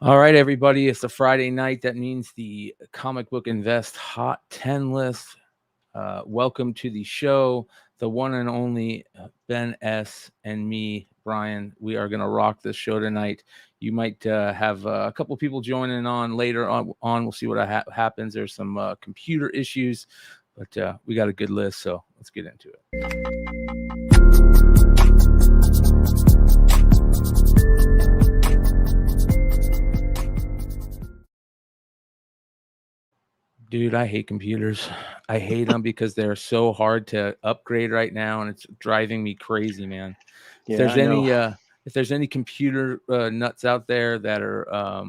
All right, everybody. It's a Friday night. That means the Comic Book Invest Hot 10 list. Welcome to the show. The one and only Ben S. and me, Brian. We are going to rock this show tonight. You might have a couple people joining on later on. We'll see what happens. There's some computer issues, but we got a good list, so let's get into it. Dude, I hate computers. I hate them because they're so hard to upgrade right now, and it's driving me crazy, man. If Yeah, there's I know. if there's any computer nuts out there that are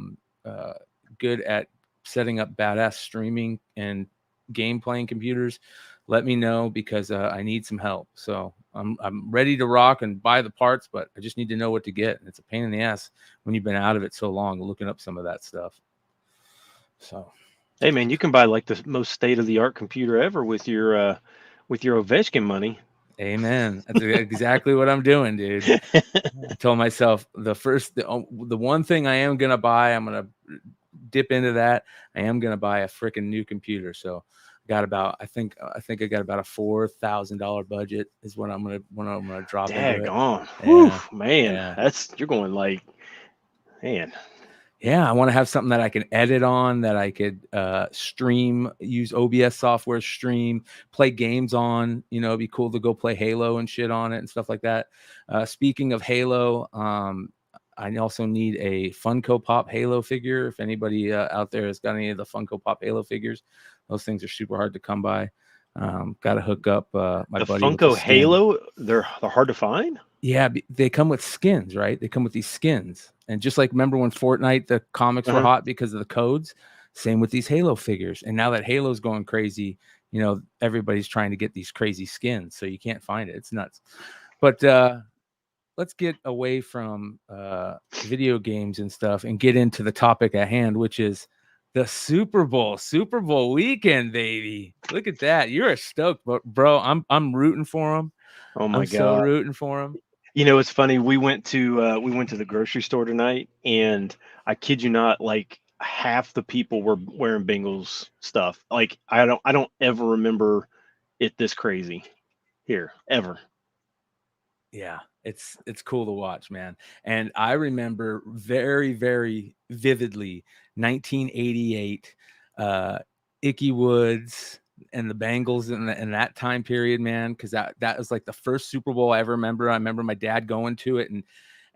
good at setting up badass streaming and game playing computers, let me know because I need some help. So I'm ready to rock and buy the parts, but I just need to know what to get. And it's a pain in the ass when you've been out of it so long, looking up some of that stuff. So. Hey, man, you can buy like the most state of the art computer ever with your Ovechkin money. Amen. That's exactly what I'm doing, dude. I told myself the one thing I am gonna buy, I'm gonna dip into that. I am gonna buy a freaking new computer. So I think I got about a $4,000 budget is what I'm gonna drop into it. Daggone. Whew, Yeah, man. yeah. You're going like, man. Yeah, I want to have something that I can edit on, that I could stream, use OBS software, stream, play games on. You know, it'd be cool to go play Halo and shit on it and stuff like that. Speaking of Halo, I also need a Funko Pop Halo figure. If anybody out there has got any of the Funko Pop Halo figures, those things are super hard to come by. Got to hook up my The buddy with the Funko skin. Halo, they're hard to find? Yeah, they come with skins, right? They come with these skins. And just like, remember when Fortnite, the comics were hot because of the codes? Same with these Halo figures. And now that Halo's going crazy, you know, everybody's trying to get these crazy skins. So you can't find it. It's nuts. But let's get away from video games and stuff and get into the topic at hand, which is the Super Bowl weekend, baby. Look at that. You're stoked, bro. I'm rooting for them. Oh my I'm so God. rooting for them. You know, it's funny. We went to the grocery store tonight, and I kid you not, like half the people were wearing Bengals stuff. Like I don't ever remember it this crazy here ever. Yeah, it's cool to watch, man. And I remember very, very vividly 1988, Icky Woods and the Bengals in that time period, man, because that was like the first Super Bowl I ever remember. I remember my dad going to it,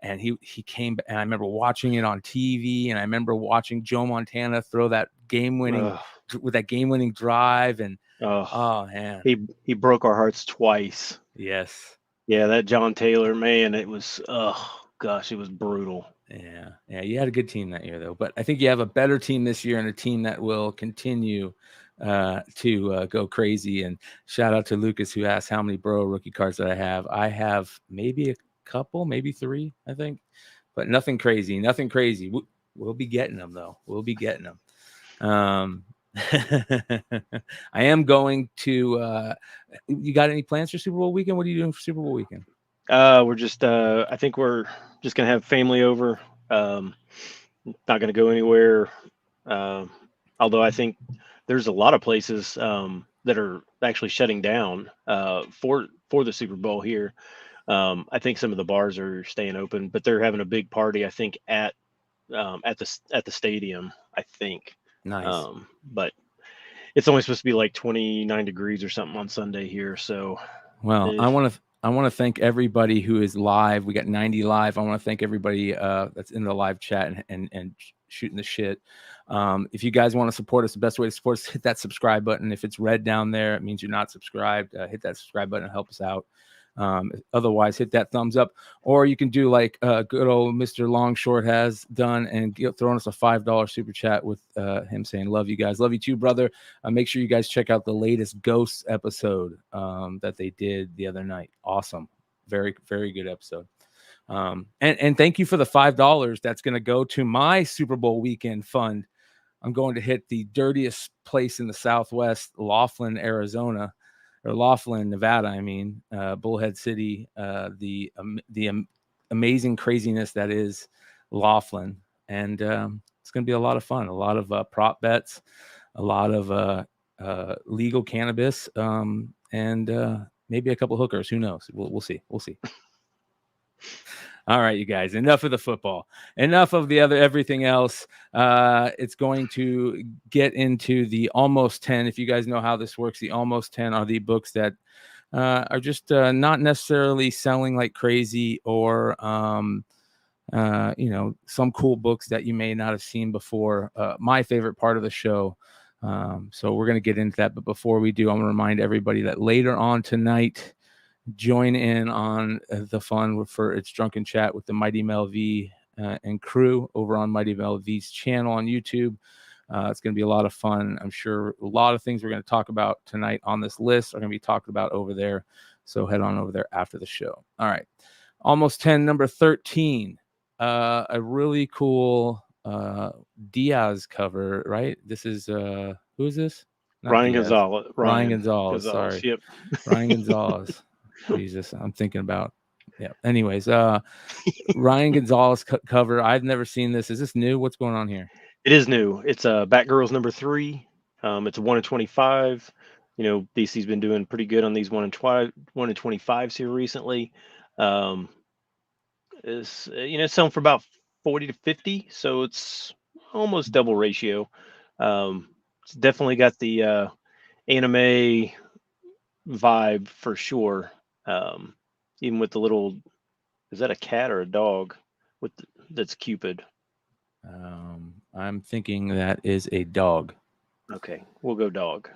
and he came, and I remember watching it on TV, and I remember watching Joe Montana throw that game-winning drive, and oh man, he broke our hearts twice. yes. Yeah, that John Taylor, man, it was, oh gosh, it was brutal. Yeah, you had a good team that year, though. But I think you have a better team this year, and a team that will continue to go crazy. And shout out to Lucas, who asked how many Bro rookie cards that I have. I have maybe a couple, maybe 3, I think, but nothing crazy. We'll be getting them, though. We'll be getting them. I am going to. You got any plans for Super Bowl weekend? What are you doing for Super Bowl weekend? We're just, I think we're just gonna have family over. Not gonna go anywhere. Although I think there's a lot of places that are actually shutting down for the Super Bowl here. I think some of the bars are staying open, but they're having a big party. I think at the stadium. I think. Nice. But it's only supposed to be like 29 degrees or something on Sunday here. So, well, I want to thank everybody who is live. We got 90 live. I want to thank everybody that's in the live chat and shooting the shit. If you guys want to support us, the best way to support us, hit that subscribe button. If it's red down there, it means you're not subscribed. Hit that subscribe button and help us out. Otherwise, hit that thumbs up, or you can do like good old Mr. Longshort has done and throwing us a $5 super chat with him saying, "Love you guys, love you too, brother." Make sure you guys check out the latest Ghosts episode that they did the other night. Awesome, very, very good episode. And thank you for the $5 that's going to go to my Super Bowl weekend fund. I'm going to hit the dirtiest place in the Southwest, Laughlin, Arizona. Or Laughlin, Nevada, I mean, Bullhead City, the amazing craziness that is Laughlin. and it's going to be a lot of fun. A lot of prop bets, a lot of legal cannabis, and maybe a couple hookers. Who knows? We'll see. We'll see. All right, you guys, enough of the football, enough of the other everything else. It's going to get into the almost 10. If you guys know how this works, the almost 10 are the books that are just not necessarily selling like crazy, or some cool books that you may not have seen before. My favorite part of the show. So we're going to get into that. But before we do, I'm going to remind everybody that later on tonight, join in on the fun for It's Drunken Chat with the Mighty Mel V and crew over on Mighty Mel V's channel on YouTube. It's going to be a lot of fun. I'm sure a lot of things we're going to talk about tonight on this list are going to be talked about over there. So head on over there after the show. All right. Almost 10, number 13. A really cool Diaz cover, right? This is who is this? Not Ryan Diaz. Gonzalez. Ryan Gonzalez. Sorry. Yep. Ryan Gonzalez. Jesus, I'm thinking about. Yeah. Anyways, Ryan Gonzalez cover. I've never seen this. Is this new? What's going on here? It is new. It's Batgirls number 3. It's a 1 in 25. You know, DC's been doing pretty good on these 1 in 25s here recently. It's selling for about 40 to 50, so it's almost double ratio. It's definitely got the anime vibe for sure. Even with the little, is that a cat or a dog that's Cupid? I'm thinking that is a dog. Okay, we'll go dog.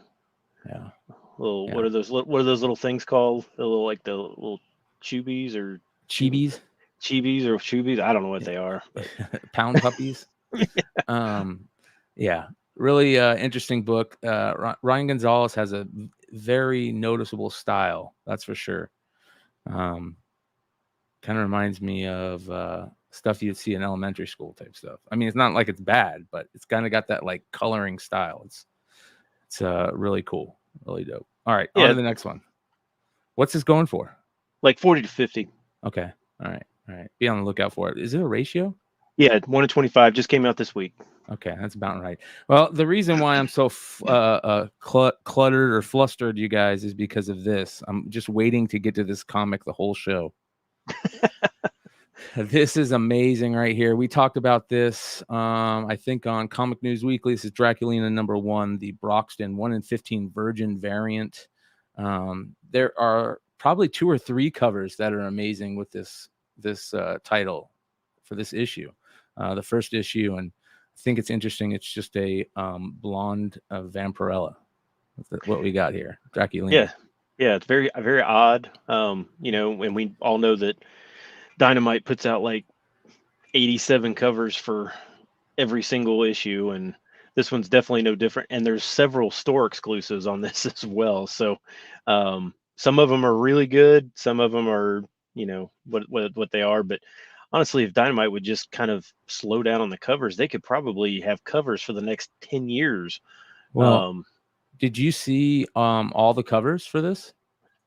Yeah. Yeah. What are those little things called? The little chubbies or chibis? Chibis or chubies? I don't know what they are. Pound puppies. Yeah. Really interesting book. Ryan Gonzalez has a very noticeable style, that's for sure. Kind of reminds me of stuff you'd see in elementary school type stuff. I mean, it's not like it's bad, but it's kind of got that like coloring style. It's really cool, really dope. All right, on to the next one. What's this going for? Like 40 to 50. Okay. All right. Be on the lookout for it. Is it a ratio? Yeah, 1 in 25 just came out this week. Okay, that's about right. Well, the reason why I'm so cluttered or flustered, you guys, is because of this. I'm just waiting to get to this comic the whole show. This is amazing right here. We talked about this, I think, on Comic News Weekly. This is Draculina number 1, the Broxton 1 in 15 Virgin variant. There are probably 2 or 3 covers that are amazing with this title for this issue. The first issue, and I think it's interesting. It's just a blonde Vampirella. What we got here, Draculina. Yeah, it's very very odd. And we all know that Dynamite puts out like 87 covers for every single issue, and this one's definitely no different. And there's several store exclusives on this as well. So some of them are really good. Some of them are, what they are. But honestly, if Dynamite would just kind of slow down on the covers, they could probably have covers for the next 10 years. Well, did you see all the covers for this?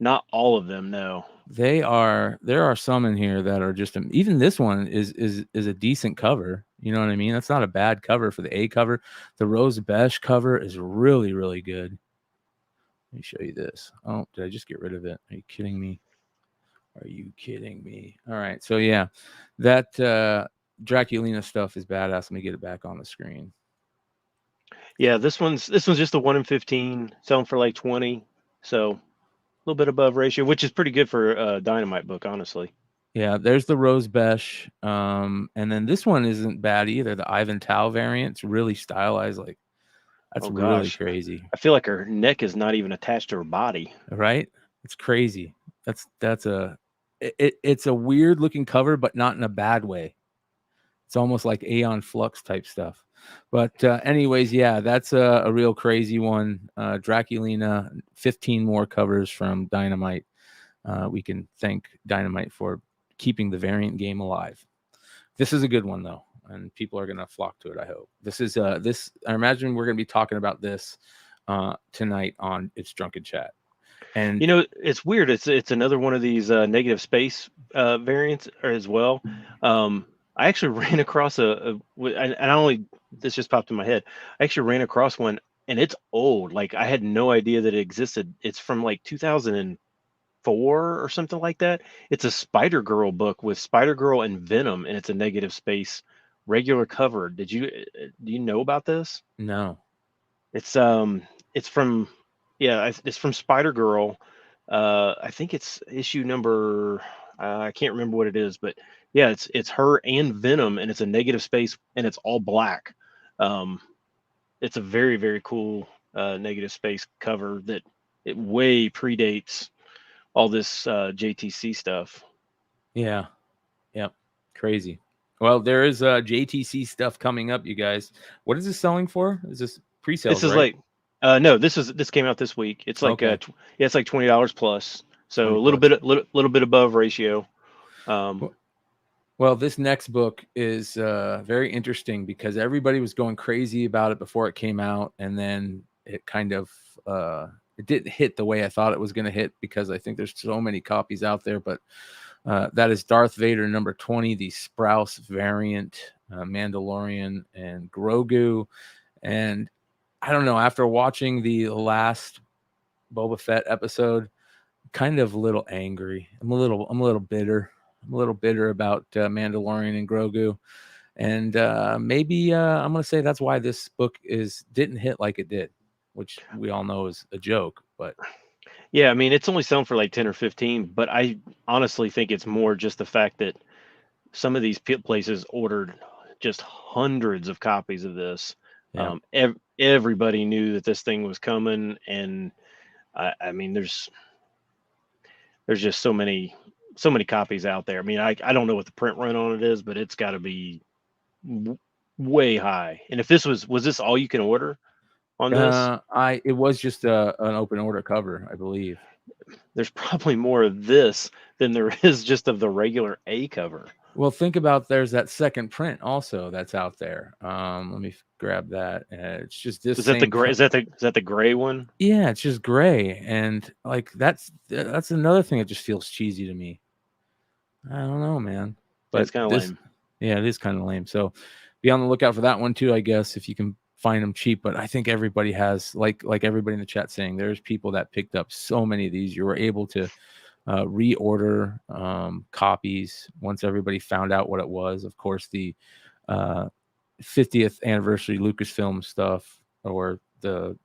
Not all of them, no. There are some in here that are just, even this one is a decent cover. You know what I mean? That's not a bad cover for the A cover. The Rose Besh cover is really, really good. Let me show you this. Oh, did I just get rid of it? Are you kidding me? All right. So yeah, that Draculina stuff is badass. Let me get it back on the screen. Yeah, this one's just a 1 in 15, selling for like 20. So a little bit above ratio, which is pretty good for a Dynamite book, honestly. Yeah, there's the Rose Besh. And then this one isn't bad either. The Ivan Tao variant. It's really stylized. Like, that's really crazy. I feel like her neck is not even attached to her body. Right? It's crazy. It's a weird looking cover, but not in a bad way. It's almost like Aeon Flux type stuff. But anyways, yeah, that's a real crazy one. Draculina, 15 more covers from Dynamite. We can thank Dynamite for keeping the variant game alive. This is a good one, though, and people are going to flock to it, I hope. This is I imagine we're going to be talking about this tonight on It's Drunken Chat. And it's weird. It's another one of these negative space variants as well. I actually ran across and I only this just popped in my head. I actually ran across one, and it's old. Like I had no idea that it existed. It's from like 2004 or something like that. It's a Spider Girl book with Spider Girl and Venom, and it's a negative space regular cover. Do you know about this? No. It's it's from yeah, it's from Spider Girl. I think it's issue number I can't remember what it is, but yeah, it's her and Venom, and it's a negative space, and it's all black. Um, it's a very very cool negative space cover that it way predates all this JTC stuff. Yeah. Yep. Crazy. Well, there is JTC stuff coming up, you guys. What is this selling for? Is this This pre-sales, is right? like no, this came out this week. It's like Okay. yeah, it's like $20 plus, so 20 a plus. little bit above ratio. Um, Well, this next book is very interesting because everybody was going crazy about it before it came out, and then it kind of it didn't hit the way I thought it was going to hit because I think there's so many copies out there. But that is Darth Vader number 20, the Sprouse variant, Mandalorian, and Grogu. And I don't know. After watching the last Boba Fett episode, kind of a little angry. I'm a little bitter. I'm a little bitter about Mandalorian and Grogu, and maybe I'm gonna say that's why this book didn't hit like it did, which we all know is a joke. But yeah, I mean it's only selling for like 10 or 15, but I honestly think it's more just the fact that some of these places ordered just hundreds of copies of this. yeah, Everybody knew that this thing was coming, and I mean there's just so many copies out there. I mean I don't know what the print run on it is, but it's got to be way high. And if this was this all you can order on this? it was just an open order cover, I believe. There's probably more of this than there is just of the regular A cover. Well, think about there's that second print also that's out there. Let me grab that. It's just this Is that the same gray? print. Is that the gray one? Yeah, it's just gray, and like that's another thing that just feels cheesy to me. I don't know, man. That's But kind of this, lame. yeah, it is kind of lame. So be on the lookout for that one too, I guess, if you can find them cheap. But I think everybody has, like everybody in the chat saying, there's people that picked up so many of these. You were able to reorder copies once everybody found out what it was. Of course, the 50th anniversary Lucasfilm stuff, or the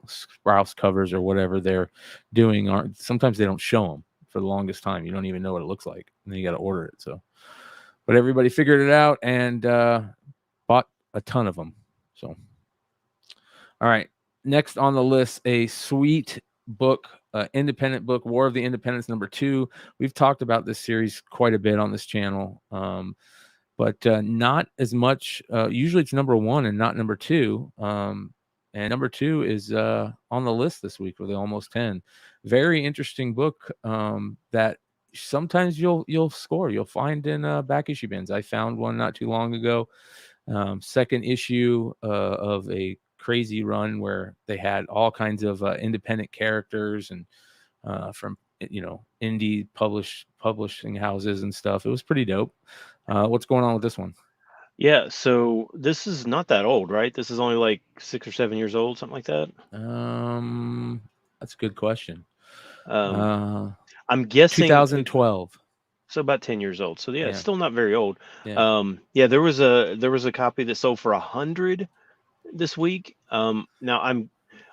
Sprouse covers or whatever they're doing, aren't sometimes they don't show them for the longest time. You don't even know what it looks like, and then you got to order it. So, but everybody figured it out and bought a ton of them. So, all right, next on the list, a sweet book, independent book, War of the Independents #2. We've talked about this series quite a bit on this channel, but not as much. Usually it's #1 and not #2. And #2 is on the list this week with the almost 10. Very interesting book that sometimes you'll score. You'll find in back issue bins. I found one not too long ago. Second issue of a crazy run where they had all kinds of independent characters and from indie publishing houses and stuff. It was pretty dope. What's going on with this one? Yeah. So this is not that old, right? This is only like 6 or 7 years old, something like that. That's a good question. I'm guessing 2012. so, about 10 years old. So yeah, it's Yeah. still not very old. Yeah. Yeah, there was a copy that sold for 100 this week. Now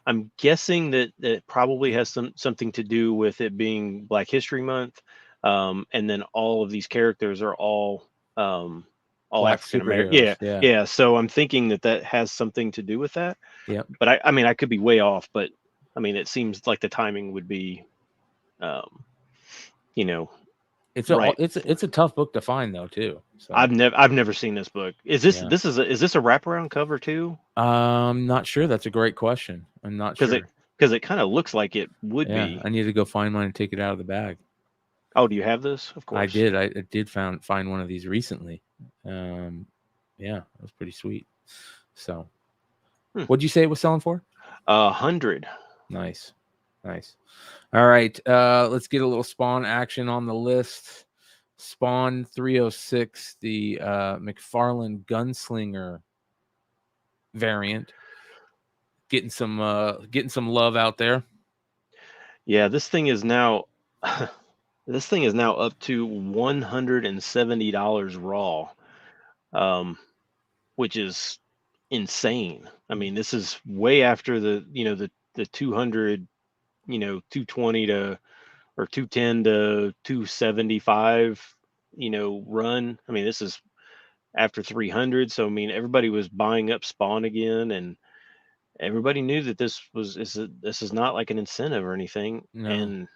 I'm guessing that that probably has something to do with it being Black History Month, and then all of these characters are all Black African American. superheroes. Yeah. Yeah. So I'm thinking that that has something to do with that. Yep. But I mean I could be way off, but I mean it seems like the timing would be, um, you know, It's right. a tough book to find though too. So I've never seen this book. Is this yeah. is this a wraparound cover too? Not sure. That's a great question. I'm not sure. Because it kind of looks like it would Yeah, be. I need to go find mine and take it out of the bag. Oh, do you have this? Of I course. did. I did find one of these recently. Yeah, it was pretty sweet. So, what'd you say it was selling for? 100. Nice. All right. Let's get a little Spawn action on the list. Spawn 306, the McFarlane Gunslinger variant, getting some love out there. Yeah, this thing is now this thing is now up to $170 raw, um, which is insane. I mean, this is way after the 200, 220 to or 210 to 275, run. I mean, this is after 300. So I mean, everybody was buying up Spawn again, and everybody knew that this is not like an incentive or anything. No, And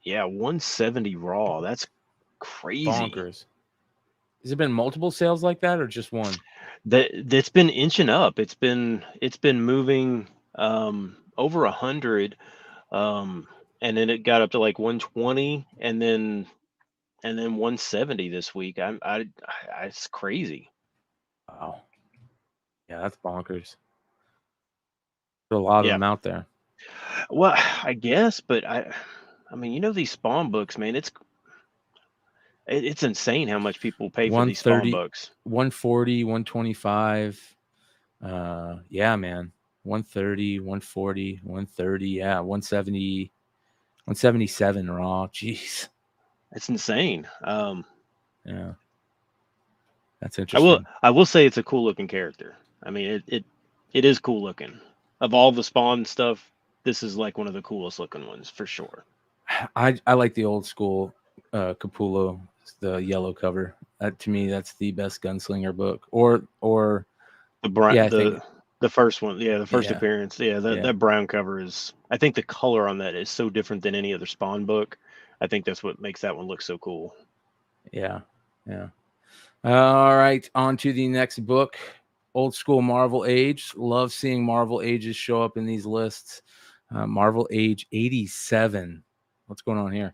yeah, 170 raw. That's crazy. bonkers. Has it been multiple sales like that or just one? That's been inching up. It's been moving over 100, and then it got up to like 120, and then 170 this week. It's crazy. Wow. Yeah, that's bonkers. There's a lot of Yeah. them out there. Well, I guess, but I mean, these Spawn books, man. It's insane how much people pay for these Spawn 130, books. 140, 125. Yeah, man. 130, 140, 130. Yeah, 170, 177 raw. Jeez. It's insane. Yeah, that's I will interesting. I will say it's a cool looking character. I mean, it is cool looking. Of all the Spawn stuff, this is like one of the coolest looking ones for sure. I like the old school Capullo, the yellow cover. To me, that's the best gunslinger book. Or The yeah, I think the first one, yeah, the first yeah, appearance, yeah, that yeah, that brown cover is. I think the color on that is so different than any other Spawn book. I think that's what makes that one look so cool. yeah, yeah. All right, on to the next book. Old school Marvel Age. Love seeing Marvel Ages show up in these lists. Marvel Age 87. What's going on here?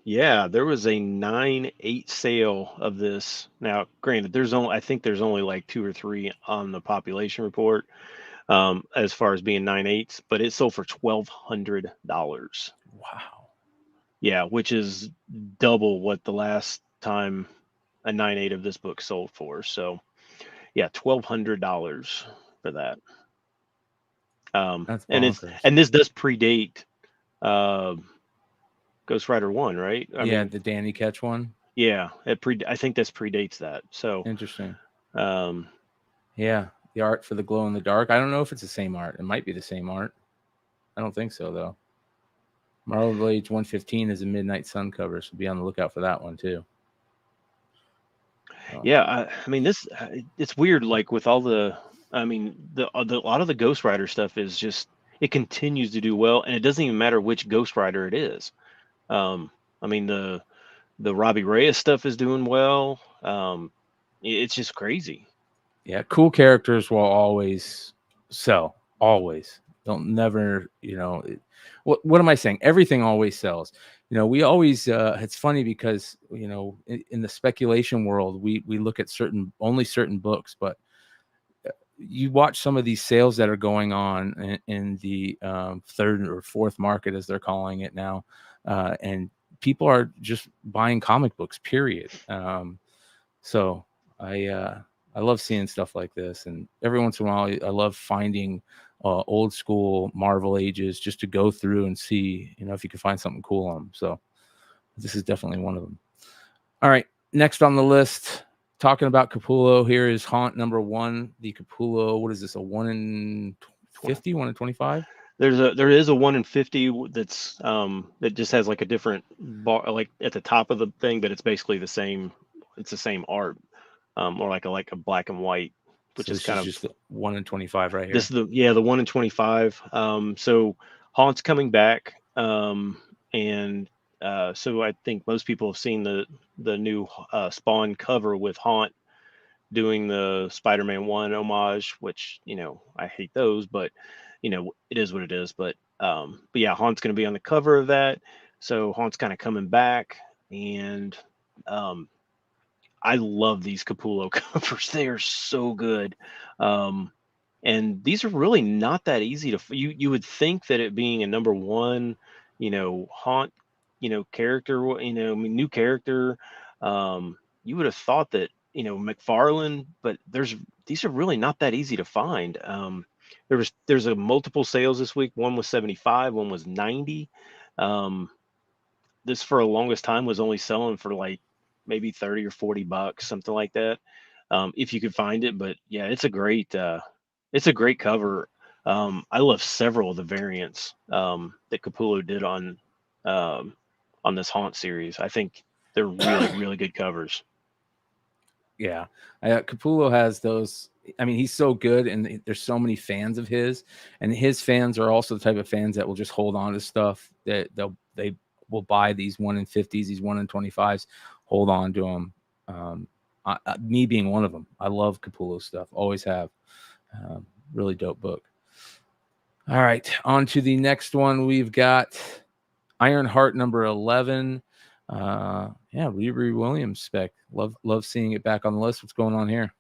Yeah, there was a 9/8 sale of this. Now, granted, I think there's only like two or three on the population report, as far as being 9/8, but it sold for $1,200. Wow. Yeah, which is double what the last time a 9/8 of this book sold for. So yeah, $1,200 for that. That's And bonkers. this does predate uh, Ghost Rider 1, right? I Yeah, mean, the Danny Ketch one. yeah, I think this predates that. So Interesting. um, Yeah, the art for the glow in the dark. I don't know if it's the same art. It might be the same art. I don't think so though. Marvel Age 115 is a Midnight Sun cover, so be on the lookout for that one too. Oh. yeah, I mean this. It's weird, like with all the. I mean, a lot of the Ghost Rider stuff is just it continues to do well, and it doesn't even matter which Ghost Rider it is. I mean the Robbie Reyes stuff is doing well. It's just crazy. Yeah, cool characters will always sell. Always. Don't never, what am I saying? Everything always sells. We always it's funny because, in the speculation world, we look at only certain books, but you watch some of these sales that are going on in the third or fourth market, as they're calling it now, and people are just buying comic books. Period. So I love seeing stuff like this, and every once in a while, I love finding old school Marvel Ages just to go through and see, if you can find something cool on them. So this is definitely one of them. All right, next on the list. Talking about Capullo, here is Haunt number 1. The Capullo, what is this? A 1 in 50, 1 in 25? There is a 1 in 50 that's that just has like a different bar like at the top of the thing, but it's basically the same. It's the same art, or like a black and white, which So is this kind is of just the 1 in 25 right this here. is the 1 in 25. So Haunt's coming back, and so I think most people have seen the new Spawn cover with Haunt doing the Spider-Man 1 homage, which I hate those, but it is what it is. But yeah, Haunt's going to be on the cover of that, so Haunt's kind of coming back, and um, I love these Capullo covers. They are so good. Um, and these are really not that easy to you would think that it being a number one, Haunt character, I mean, new character. You would have thought that, McFarlane, but these are really not that easy to find. There's a multiple sales this week. One was 75, one was 90. Um, this for the longest time was only selling for like maybe 30 or $40, something like that. If you could find it. But yeah, it's a great cover. I love several of the variants that Capullo did um, on this Haunt series. I think they're really, really good covers. Yeah, Capullo has those. I mean, he's so good, and there's so many fans of his, and his fans are also the type of fans that will just hold on to stuff that they will buy these 1 in 50s, these 1 in 25s, hold on to them. Me being one of them, I love Capullo stuff, always have. Really dope book. All right, on to the next one. We've got Ironheart number 11. Yeah, Riri Williams spec. Love seeing it back on the list. What's going on here?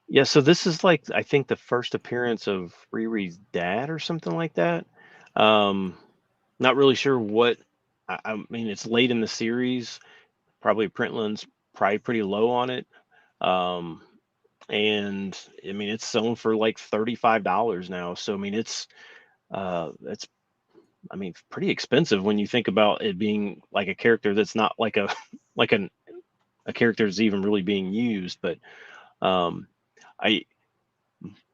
Yeah, so this is like, I think, the first appearance of Riri's dad or something like that. Um, Not really sure what. I mean, it's late in the series. Probably Printland's probably pretty low on it. Um, and I mean, it's selling for like $35 now. So I mean, it's I mean, pretty expensive when you think about it being like a character that's not like a like a character that's even really being used. But um, I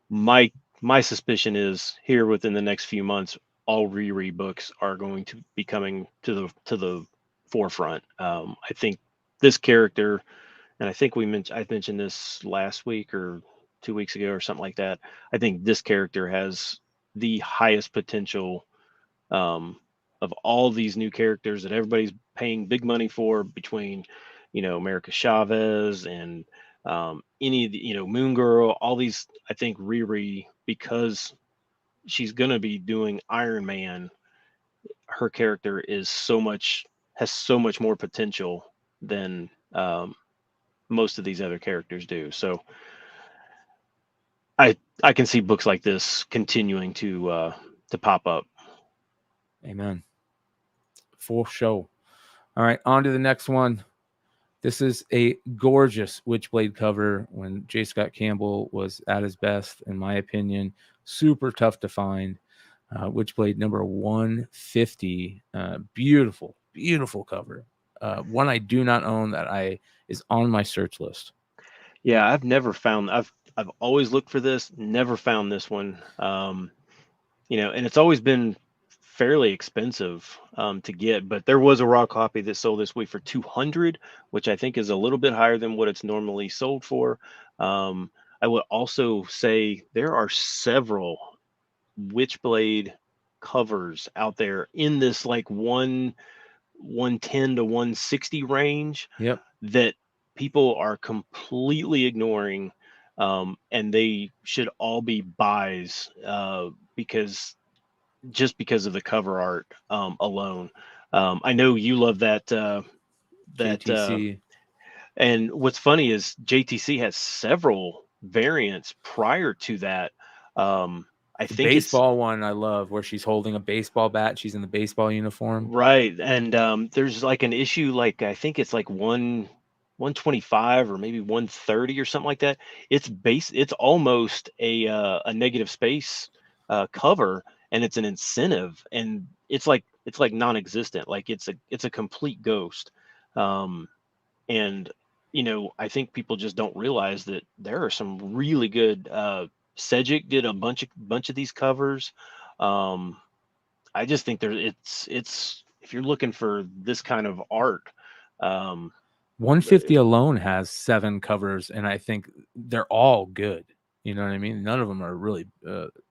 my my suspicion is here within the next few months, all Riri books are going to be coming to the forefront. I think this character, and I mentioned this last week or 2 weeks ago or something like that. I think this character has the highest potential um, of all these new characters that everybody's paying big money for, between America Chavez and any of the, Moon Girl, all these. I think Riri, because she's gonna be doing Iron Man, her character has so much more potential than most of these other characters do. So I can see books like this continuing to pop up. Amen. For show. All right, on to the next one. This is a gorgeous Witchblade cover when J. Scott Campbell was at his best, in my opinion. Super tough to find. Witchblade number 150. Beautiful, beautiful cover. One I do not own that is on my search list. Yeah, I've always looked for this, never found this one. And it's always been fairly expensive to get, but there was a raw copy that sold this week for 200, which I think is a little bit higher than what it's normally sold for. I would also say there are several Witchblade covers out there in this like 110 to 160 range Yep. that people are completely ignoring, and they should all be buys, because because of the cover art alone. I know you love that JTC. and what's funny is JTC has several variants prior to that. I The think it's baseball one I love, where she's holding a baseball bat. She's in the baseball uniform. right, and there's like an issue, like I think it's like 125 or maybe 130 or something like that. It's almost a negative space cover, and it's an incentive, and it's like non-existent, like it's a complete ghost. um and I think people just don't realize that there are some really good. Cedric did a bunch of these covers. um I just think it's if you're looking for this kind of art. um 150 alone has 7 covers, and I think they're all good. You know what I mean? None of them are really,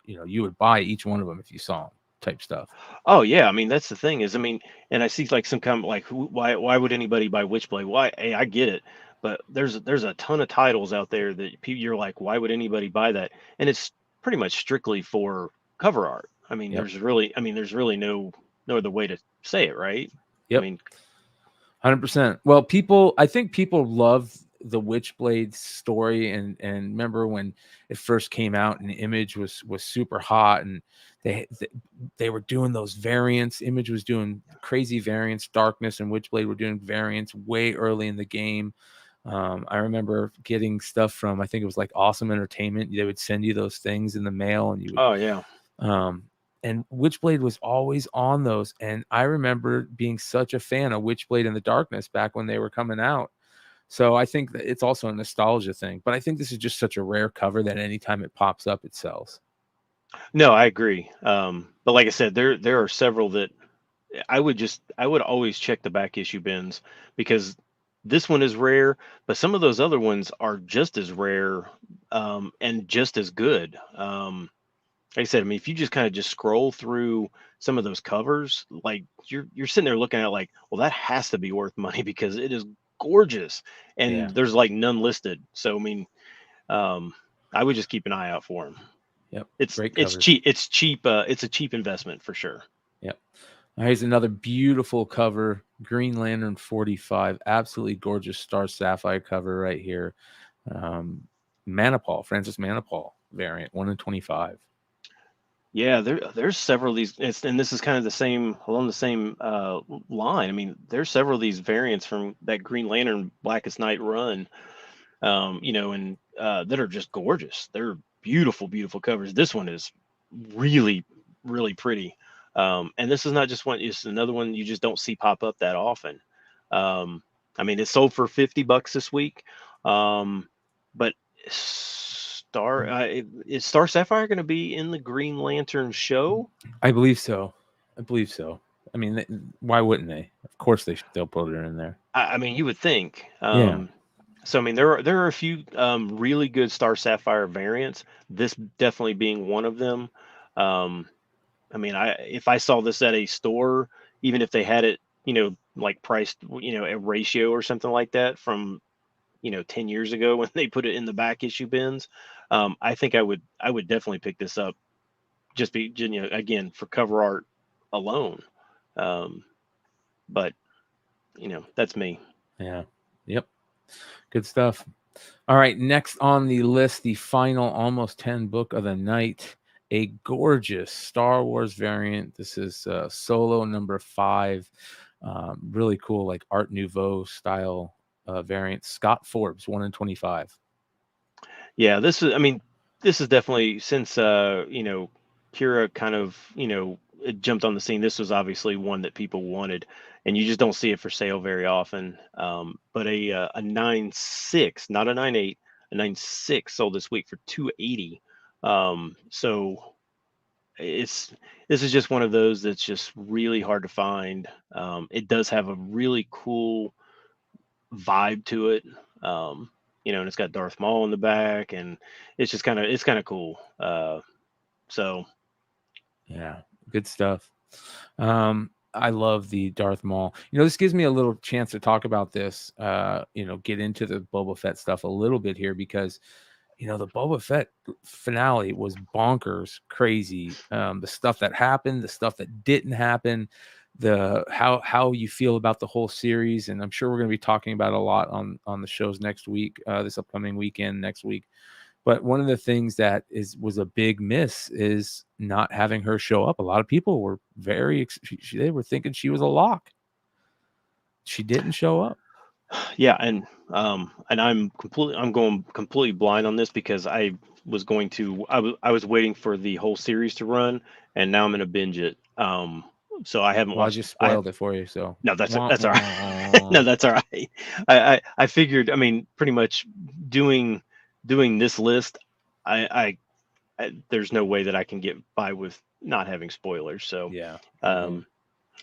you would buy each one of them if you saw them, type stuff. Oh yeah, I mean, that's the thing is, I mean, and I see like some kind of like, why would anybody buy Witchblade? Why? Hey, I get it, but there's a ton of titles out there that you're like, why would anybody buy that? And it's pretty much strictly for cover art. I mean, Yep. there's really no other way to say it, right? I Yep. mean, 100%. Well, I think people love the Witchblade story, and remember when it first came out and Image was super hot, and they were doing those variants. Image was doing crazy variants. Darkness and Witchblade were doing variants way early in the game. I remember getting stuff from, I think it was like Awesome Entertainment. They would send you those things in the mail, and you would. Oh yeah. And Witchblade was always on those. And I remember being such a fan of Witchblade in the Darkness back when they were coming out. So I think that it's also a nostalgia thing. But I think this is just such a rare cover that anytime it pops up, it sells. No, I agree. But like I said, there are several that I would always check the back issue bins, because this one is rare, but some of those other ones are just as rare, and just as good. Like I said, I mean, if you just kind of just scroll through some of those covers, like you're sitting there looking at it like, well, that has to be worth money because it is gorgeous, and Yeah. there's like none listed. So I mean, I would just keep an eye out for them. Yep. It's Great it's covers. cheap. It's cheap. It's a cheap investment for sure. Yep. Here's another beautiful cover, Green Lantern 45. Absolutely gorgeous Star Sapphire cover right here. Francis Manipal variant, 1 in 25. Yeah, there's several of these, and this is kind of the same, along the same line. I mean, there's several of these variants from that Green Lantern Blackest Night run, and that are just gorgeous. They're beautiful, beautiful covers. This one is really, really pretty. And this is not just one; it's another one you just don't see pop up that often. I mean, it sold for $50 this week, but is Star Sapphire going to be in the Green Lantern show? I believe so. I mean, why wouldn't they? Of course they'll put it in there. I mean, you would think. Yeah. So I mean, there are a few really good Star Sapphire variants. This definitely being one of them. Um, I mean, if I saw this at a store, even if they had it, like priced, a ratio or something like that from 10 years ago when they put it in the back issue bins, I think I would definitely pick this up, just again, for cover art alone. But that's me. Yeah. Yep. Good stuff. All right. Next on the list, the final almost 10 book of the night, a gorgeous Star Wars variant. This is Solo number 5. Really cool, like Art Nouveau style variant. Scott Forbes, 1 in 25. Yeah, I mean, this is definitely, since Kira kind of, it jumped on the scene. This was obviously one that people wanted, and you just don't see it for sale very often. But a 9.6, not a 9.8, a 9.6 sold this week for $280. So this is just one of those that's just really hard to find. It does have a really cool vibe to it. And it's got Darth Maul in the back, and it's kind of cool. So Yeah, good stuff. I love the Darth Maul. This gives me a little chance to talk about this, get into the Boba Fett stuff a little bit here, because the Boba Fett finale was bonkers crazy. The stuff that happened, the stuff that didn't happen, how you feel about the whole series. And I'm sure we're going to be talking about a lot on the shows next week, this upcoming weekend, next week. But one of the things that was a big miss is not having her show up. A lot of people were they were thinking she was a lock. She didn't show up. Yeah, and I'm going completely blind on this, because I was waiting for the whole series to run, and now I'm gonna binge it. So I haven't Well, I watched. just spoiled it for you. So No, that's wah, all right. No, wah. that's all right. I figured. I mean, pretty much doing this list, there's no way that I can get by with not having spoilers. So, Yeah.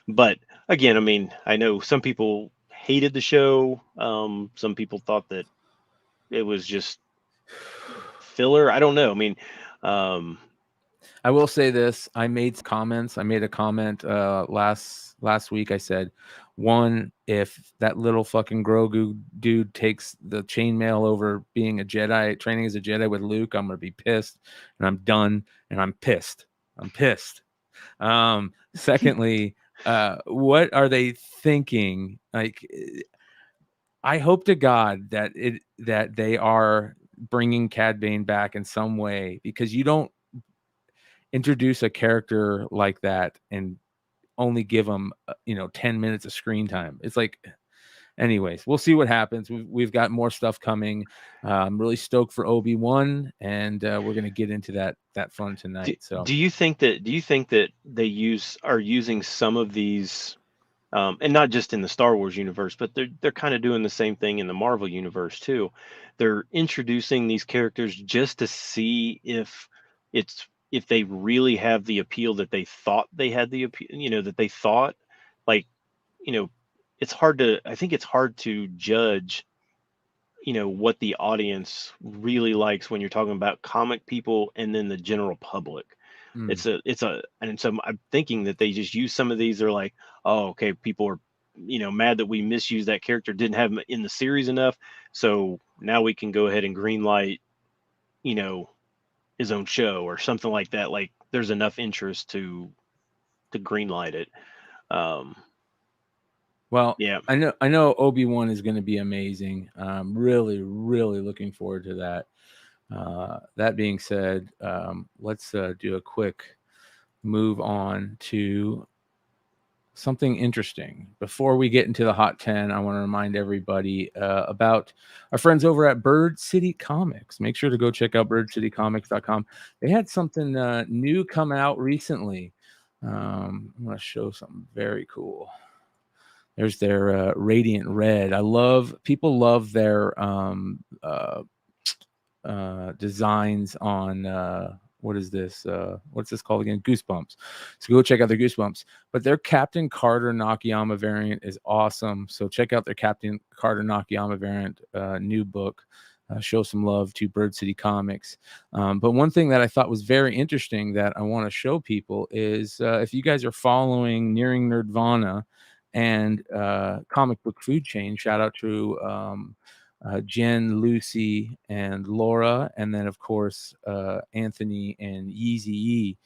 but again, I mean, I know some people hated the show. Some people thought that it was just filler. I don't know. I mean, I will say this. I made comments. I made a comment last week. I said, one, if that little fucking Grogu dude takes the chainmail over being a Jedi, training as a Jedi with Luke, I'm gonna be pissed, and I'm done, and I'm pissed. Secondly, what are they thinking? Like, I hope to God that they are bringing Cad Bane back in some way, because you don't introduce a character like that and only give them 10 minutes of screen time. It's like, anyways, we'll see what happens. We've got more stuff coming. I'm really stoked for Obi-Wan, and we're gonna get into that fun Do, tonight. So do you think that they are using some of these, and not just in the Star Wars universe, but they're kind of doing the same thing in the Marvel universe too. They're introducing these characters just to see if they really have the appeal that they thought they had, the appeal, that they thought, like, you know, I think it's hard to judge, what the audience really likes when you're talking about comic people and then the general public. And so I'm thinking that they just use some of these. They're like, oh, okay, people are, mad that we misused that character, didn't have him in the series enough. So now we can go ahead and green light, you know, his own show or something like that. Like there's enough interest to green light it. Um, well, yeah. I know Obi-Wan is going to be amazing. Really, really looking forward to that. That being said, let's do a quick move on to something interesting. Before we get into the Hot 10, I want to remind everybody about our friends over at Bird City Comics. Make sure to go check out birdcitycomics.com. They had something new come out recently. I'm going to show something very cool. There's their Radiant Red. People love their designs on what is this? What's this called again? Goosebumps. So go check out their Goosebumps. But their Captain Carter Nakayama variant is awesome. So check out their Captain Carter Nakayama variant new book. Show some love to Bird City Comics. But one thing that I thought was very interesting that I want to show people is if you guys are following Nearing Nerdvana and Comic Book Food Chain, shout out to Jen, Lucy, and Laura, and then of course Anthony and Yeezy E.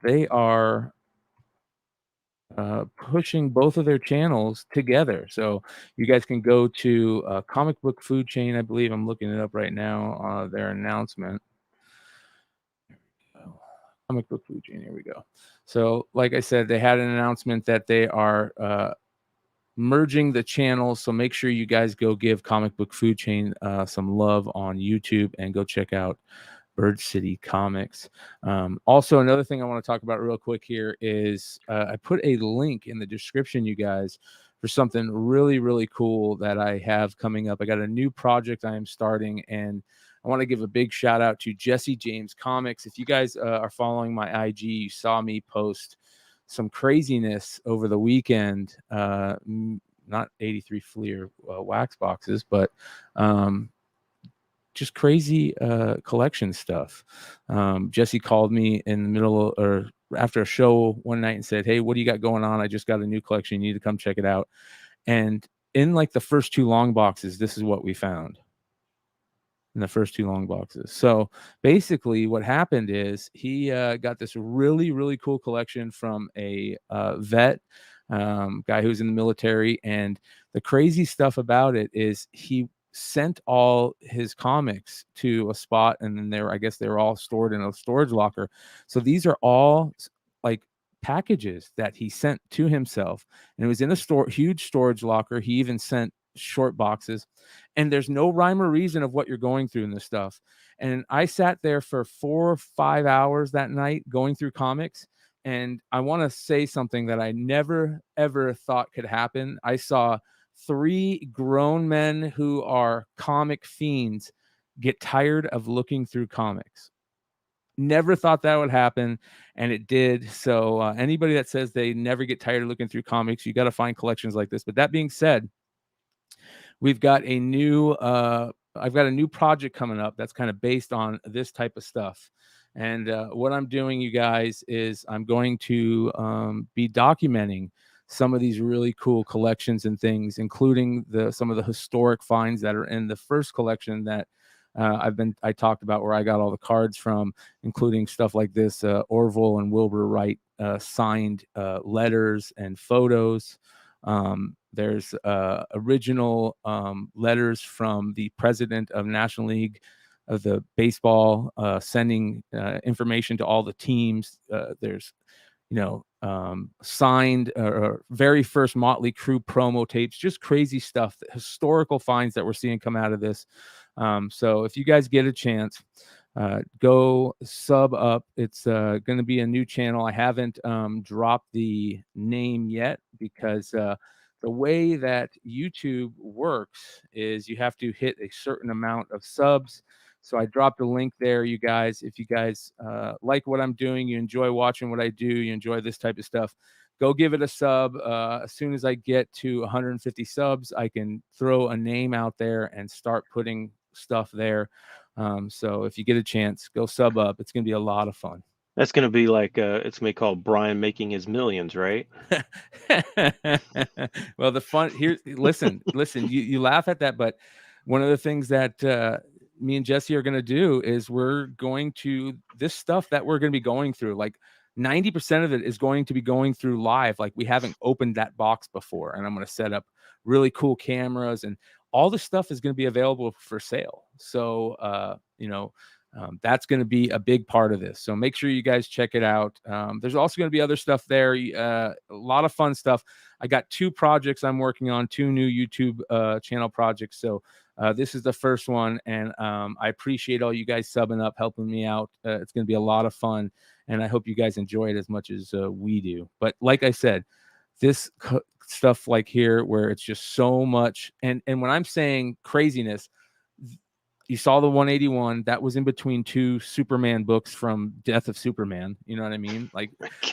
They are pushing both of their channels together, so you guys can go to Comic Book Food Chain. I believe I'm looking it up right now. Their announcement. Comic Book Food Chain. Here we go. So, like I said, they had an announcement that they are merging the channels, so make sure you guys go give Comic Book Food Chain some love on YouTube and go check out Bird City Comics. Also, another thing I want to talk about real quick here is I put a link in the description, you guys, for something really, really cool that I have coming up. I got a new project I am starting, and I want to give a big shout out to Jesse James Comics. If you guys are following my IG, you saw me post some craziness over the weekend. Not 83 Fleer wax boxes, but just crazy collection stuff. Jesse called me in the middle or after a show one night and said, "Hey, what do you got going on? I just got a new collection. You need to come check it out." And in like the first two long boxes, this is what we found in the first two long boxes. So basically what happened is he got this really, really cool collection from a vet guy who's in the military. And the crazy stuff about it is he sent all his comics to a spot, and then I guess they were all stored in a storage locker. So these are all like packages that he sent to himself, and it was in a huge storage locker. He even sent short boxes, and there's no rhyme or reason of what you're going through in this stuff. And I sat there for 4 or 5 hours that night going through comics, and I want to say something that I never ever thought could happen. I saw 3 grown men who are comic fiends get tired of looking through comics. Never thought that would happen, and it did. So anybody that says they never get tired of looking through comics, you got to find collections like this. But that being said, we've got a new I've got a new project coming up that's kind of based on this type of stuff. And what I'm doing, you guys, is I'm going to be documenting some of these really cool collections and things, including some of the historic finds that are in the first collection that I talked about, where I got all the cards from, including stuff like this Orville and Wilbur Wright signed letters and photos. There's original letters from the president of National League of the baseball, sending information to all the teams. There's signed very first Motley Crue promo tapes, just crazy stuff, historical finds that we're seeing come out of this. So if you guys get a chance, go sub up. It's going to be a new channel. I haven't dropped the name yet because the way that YouTube works is you have to hit a certain amount of subs. So I dropped a link there, you guys. If you guys like what I'm doing, you enjoy watching what I do, you enjoy this type of stuff, go give it a sub. As soon as I get to 150 subs, I can throw a name out there and start putting stuff there. So if you get a chance, go sub up. It's going to be a lot of fun. That's going to be like it's going to be called Brian Making His Millions, right? Well, the fun here, listen, you laugh at that, but one of the things that me and Jesse are going to do is we're going to, this stuff that we're going to be going through, like 90% of it is going to be going through live. Like we haven't opened that box before, and I'm going to set up really cool cameras, and all this stuff is going to be available for sale. So, that's going to be a big part of this. So make sure you guys check it out. There's also going to be other stuff there. A lot of fun stuff. I got 2 projects I'm working on, 2 new YouTube channel projects. So this is the first one, and I appreciate all you guys subbing up, helping me out. It's going to be a lot of fun, and I hope you guys enjoy it as much as we do. But like I said, this stuff like here where it's just so much, and when I'm saying craziness, you saw the 181 that was in between 2 Superman books from Death of Superman. You know what I mean? Like,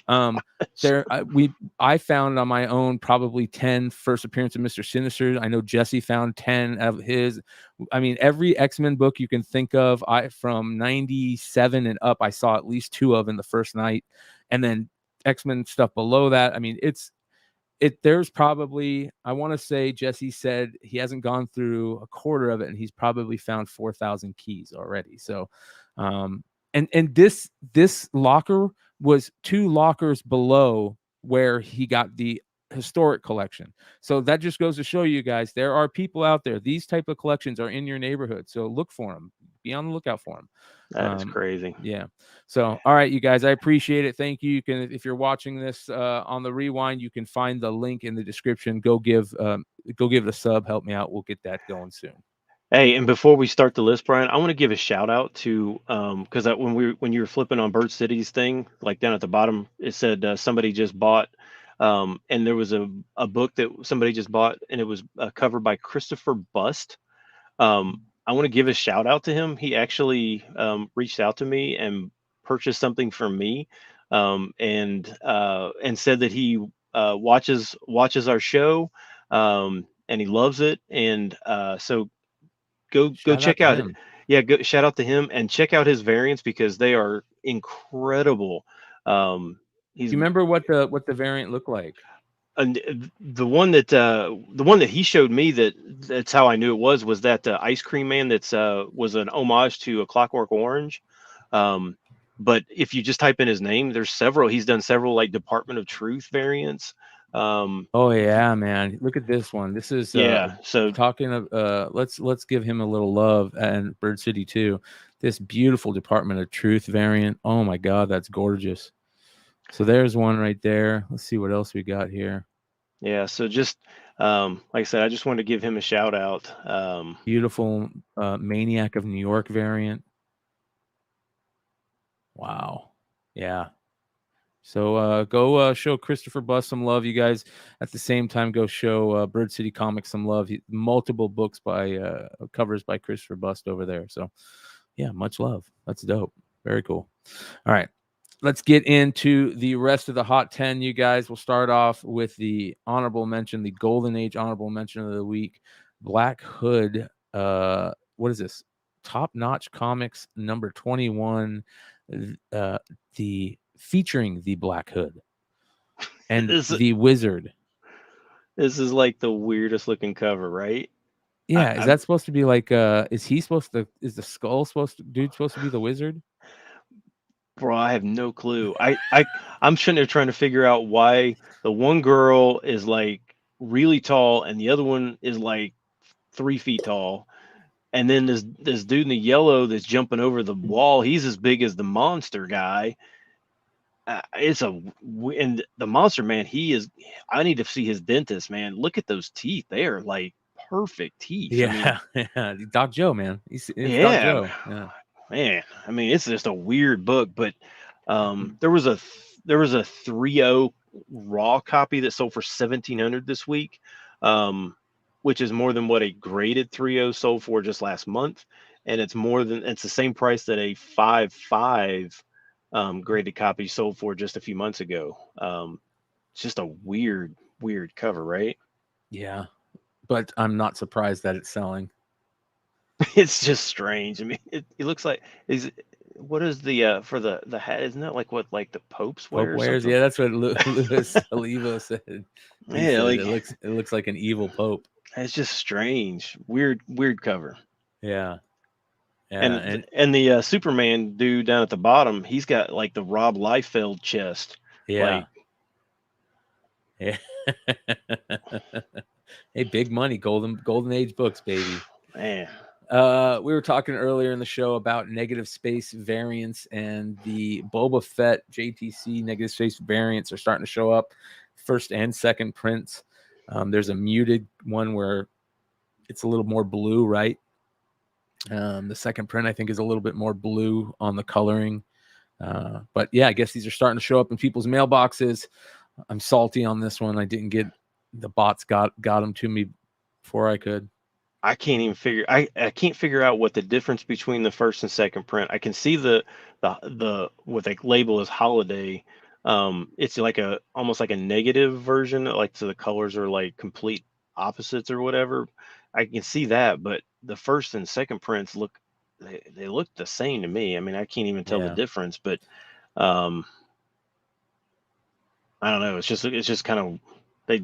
I found on my own probably 10 first appearance of Mr. Sinister. I know Jesse found 10 of his. I mean, every X-Men book you can think of, from 97 and up, I saw at least 2 of in the first night, and then X-Men stuff below that. I mean, there's probably, I want to say Jesse said he hasn't gone through a quarter of it, and he's probably found 4,000 keys already. So, and this locker was 2 lockers below where he got the historic collection. So that just goes to show you guys, there are people out there. These type of collections are in your neighborhood. So look for them. Be on the lookout for them. That is crazy. Yeah. So, all right, you guys, I appreciate it. Thank you. You can, if you're watching this on the rewind, you can find the link in the description. Go give it a sub. Help me out. We'll get that going soon. Hey, and before we start the list, Brian, I want to give a shout out to because when you were flipping on Bird City's thing, like down at the bottom, it said somebody just bought, and there was a book that somebody just bought, and it was covered by Christopher Bust. I want to give a shout out to him. He actually reached out to me and purchased something for me, and said that he watches our show, and he loves it, and so go check out. Yeah, go shout out to him and check out his variants because they are incredible. You remember what the variant looked like? And the one that he showed me, that's how I knew it was that Ice Cream Man that's was an homage to A Clockwork Orange. But if you just type in his name, there's several. He's done several like Department of Truth variants. Oh yeah, man! Look at this one. This is So talking of let's give him a little love, and Bird City too. This beautiful Department of Truth variant. Oh my God, that's gorgeous. So there's one right there. Let's see what else we got here. Yeah, so just like I said, I just wanted to give him a shout out. Beautiful Maniac of New York variant. Wow. Yeah. So go show Christopher Bust some love, you guys. At the same time, go show Bird City Comics some love. Multiple books by covers by Christopher Bust over there. So yeah, much love. That's dope. Very cool. All right. Let's get into the rest of the Hot 10, you guys. We'll start off with the honorable mention, the Golden Age honorable mention of the week, Black Hood. What is this? Top Notch Comics number 21, featuring the Black Hood and the Wizard. This is like the weirdest looking cover, right? Yeah, is that supposed to be like is the skull supposed to be the Wizard? Bro, I have no clue. I'm sitting there trying to figure out why the one girl is like really tall, and the other one is like 3 feet tall. And then this dude in the yellow that's jumping over the wall, he's as big as the monster guy. And the monster man, he is. I need to see his dentist, man. Look at those teeth; they are like perfect teeth. I mean, Yeah, yeah. Doc Joe, man. It's Doc yeah, Joe. Yeah. man. I mean, it's just a weird book. But there was a 3.0 raw copy that sold for 1,700 this week, which is more than what a graded 3.0 sold for just last month, and it's the same price that a 5.5 graded copy sold for just a few months ago. It's just a weird cover, right? Yeah. But I'm not surprised that it's selling. It's just strange. I mean, it looks like is what is the for the hat? Isn't that like what like the popes Pope wear or wears. something? Yeah, that's what Louis Olivo said. He Yeah, said like it looks like an evil pope. it's just strange, weird cover. Yeah. Yeah. And the Superman dude down at the bottom, he's got like the Rob Liefeld chest. Yeah. Like, Yeah. Hey, big money, golden age books, baby. man, We were talking earlier in the show about negative space variants, and the Boba Fett JTC negative space variants are starting to show up, first and second prints. There's a muted one where it's a little more blue, right? The second print, I think, is a little bit more blue on the coloring. But yeah, I guess these are starting to show up in people's mailboxes. I'm salty on this one. I didn't get the bots got them to me before I could. I can't even figure. I can't figure out what the difference between the first and second print. I can see the what they label as holiday. It's like a almost like a negative version, like so the colors are like complete opposites or whatever. I can see that, but the first and second prints they look the same to me. I mean, I can't even tell the Yeah. difference, but um, I don't know. It's just kind of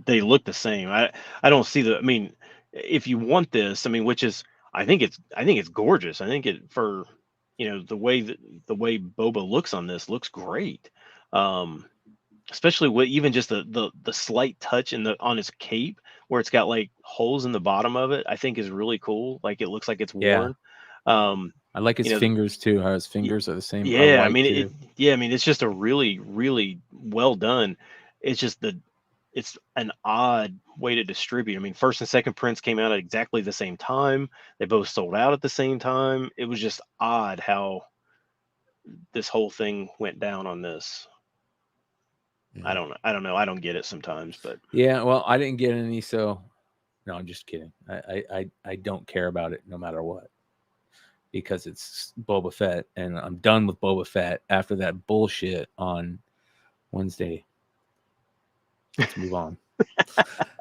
they look the same. I don't see the. I mean, if you want this, I mean, which is I think it's gorgeous. I think it for the way Boba looks on this looks great. Um, especially with even just the slight touch in the on his cape where it's got like holes in the bottom of it. I think is really cool. Like it looks like it's Yeah. worn. Um, I like his you know, fingers too. How his y- fingers are the same, are yeah, I white mean too. yeah, I mean it's just a really well done. It's just it's an odd way to distribute. I mean, first and second prints came out at exactly the same time. They both sold out at the same time. It was just odd how this whole thing went down on this. I Yeah. don't know. I don't know. I don't get it sometimes, but Yeah. Well, I didn't get any, so no, I'm just kidding. I don't care about it no matter what, because it's Boba Fett, and I'm done with Boba Fett after that bullshit on Wednesday. Let's move on.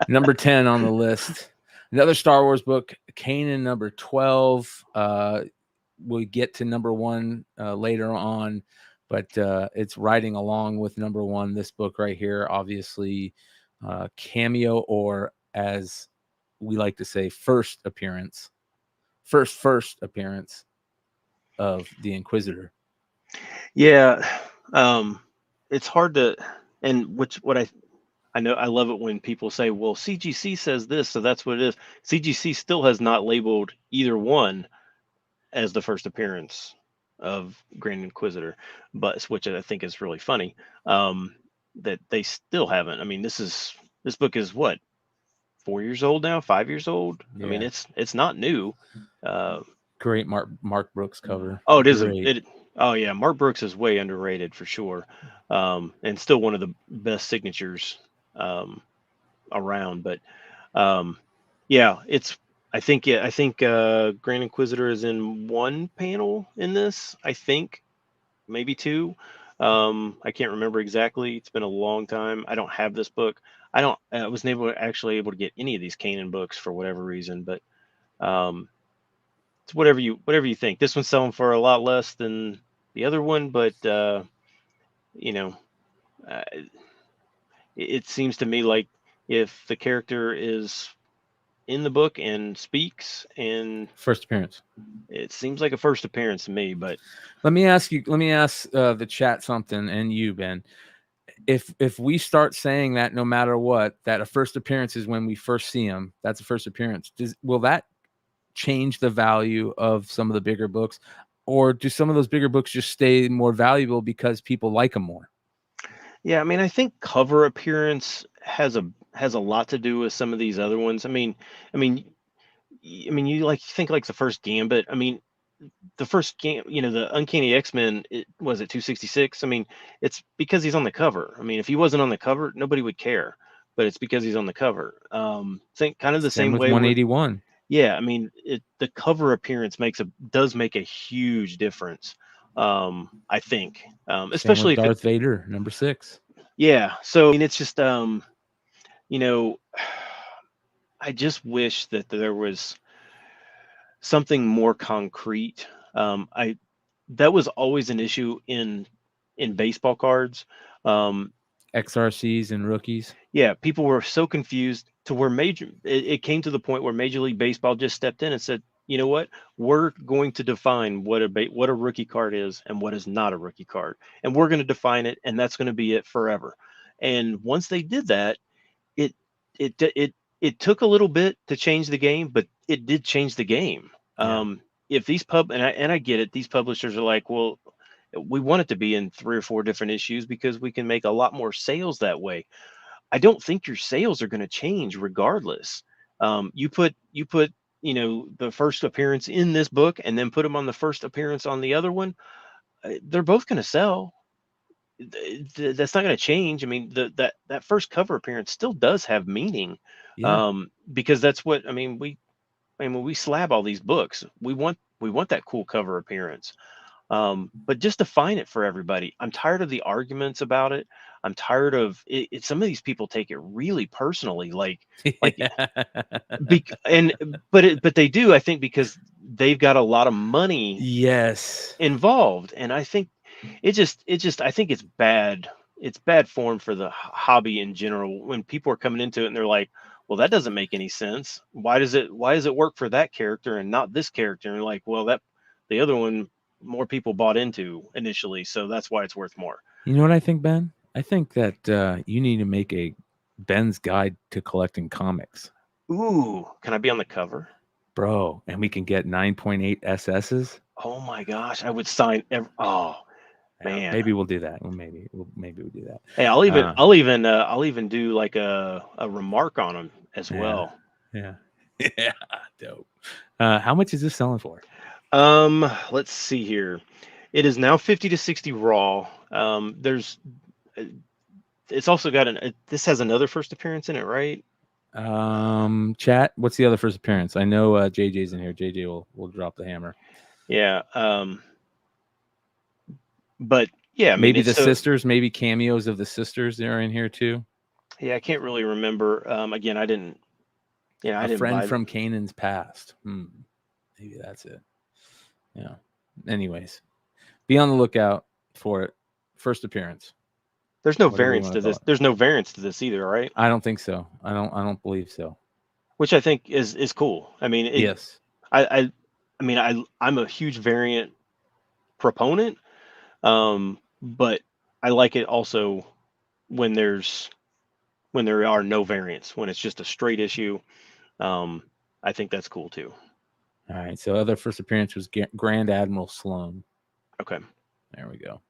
Number 10 on the list, another Star Wars book, Kanan, number 12. We'll get to number 1 later on, but it's riding along with number 1. This book right here, obviously, cameo, or as we like to say, first appearance of the Inquisitor. yeah, um, it's hard to. And which what I know I love it when people say, "Well, CGC says this, so that's what it is." CGC still has not labeled either one as the first appearance of Grand Inquisitor, but which I think is really funny. That they still haven't. I mean, this book is what 4 years old now, 5 years old. I mean, Yeah. it's not new. Great Mark Brooks cover. Oh, it is Great. oh yeah, Mark Brooks is way underrated for sure, and still one of the best signatures around. But yeah, it's I think Grand Inquisitor is in one panel in this. I think maybe two. I can't remember exactly. It's been a long time. I don't have this book. I was actually able to get any of these Kanan books for whatever reason, but um, it's whatever you think. This one's selling for a lot less than the other one, but you know, it, it seems to me like if the character is in the book and speaks, and First appearance. it seems like a first appearance to me. But Let me ask the chat something, and you, Ben. if we start saying that no matter what, that a first appearance is when we first see him, that's a first appearance. Will that change the value of some of the bigger books, or do some of those bigger books just stay more valuable because people like them more? Yeah, I mean, I think cover appearance has a lot to do with some of these other ones. I mean, you like think like the first Gambit. I mean, the first game, the Uncanny X-Men, was it 266? I mean, it's because he's on the cover. I mean, if he wasn't on the cover, nobody would care, but it's because he's on the cover. Think kind of the Same same with way with, 181. yeah, I mean, the cover appearance does make a huge difference. I think, Same with especially if it, Darth Vader, number 6. yeah. So I mean, it's just, you know, I just wish that there was something more concrete. I That was always an issue in baseball cards. Um, XRCs and rookies. yeah, people were so confused to where it came to the point where Major League Baseball just stepped in and said, you know what, we're going to define what a rookie card is and what is not a rookie card, and we're going to define it, and that's going to be it forever. And once they did that, it it took a little bit to change the game, but it did change the game. Yeah. If these and I get it, these publishers are like, well, we want it to be in 3 or 4 different issues because we can make a lot more sales that way. I don't think your sales are going to change regardless. You put the first appearance in this book and then put them on the first appearance on the other one. They're both going to sell. That's not going to change. I mean, that first cover appearance still does have meaning, Yeah. because that's what I mean. When we slab all these books, we want that cool cover appearance. But just define it for everybody. I'm tired of the arguments about it. I'm tired of it. Some of these people take it really personally, like but they do, I think, because they've got a lot of money Yes. involved, and I think it just I think it's bad. It's bad form for the hobby in general when people are coming into it and they're like, well, that doesn't make any sense. Why does it work for that character and not this character? And like, well, that the other one more people bought into initially, so that's why it's worth more. You know what I think, Ben? I think that you need to make a Ben's Guide to Collecting Comics, Ooh, can I be on the cover? bro, and we can get 9.8 SSs. Oh my gosh, I would sign oh Yeah, man. maybe we'll do that. Well, maybe we'll do that. Hey, I'll even Uh, I'll even do like a remark on them as yeah, well. yeah, yeah, dope. How much is this selling for? Let's see here. It is now 50 to 60 raw. There's uh, it's also got this has another first appearance in it, right? Chat. What's the other first appearance? I know JJ's in here. JJ will drop the hammer. Yeah. But yeah, I mean, Maybe it's the so sisters. Maybe cameos of the sisters. They're in here too. yeah, I can't really remember. Again, I didn't. Yeah, I A didn't friend buy. from Canaan's past. Maybe that's it. Yeah. Anyways, be on the lookout for it. First appearance. There's no Whatever you variance want to to call this. it. There's no variance to this either, right? I don't think so. I don't believe so. Which I think is cool. I mean, Yes. I'm a huge variant proponent, but I like it also when there are no variants, when it's just a straight issue. Um, I think that's cool too. All right. So other first appearance was Grand Admiral Sloan. Okay. There we go.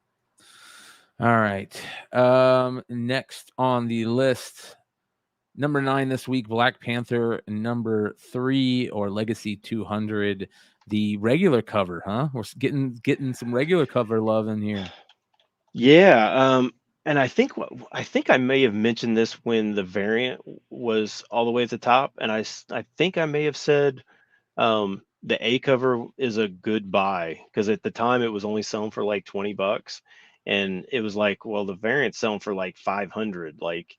All right. Next on the list, number 9 this week, Black Panther. Number 3, or Legacy 200, the regular cover. Huh? We're getting some regular cover love in here. Yeah. And I think I may have mentioned this when the variant was all the way at the top, and I think I may have said, the A cover is a good buy because at the time it was only selling for like $20, and it was like, well, the variant's selling for like 500. Like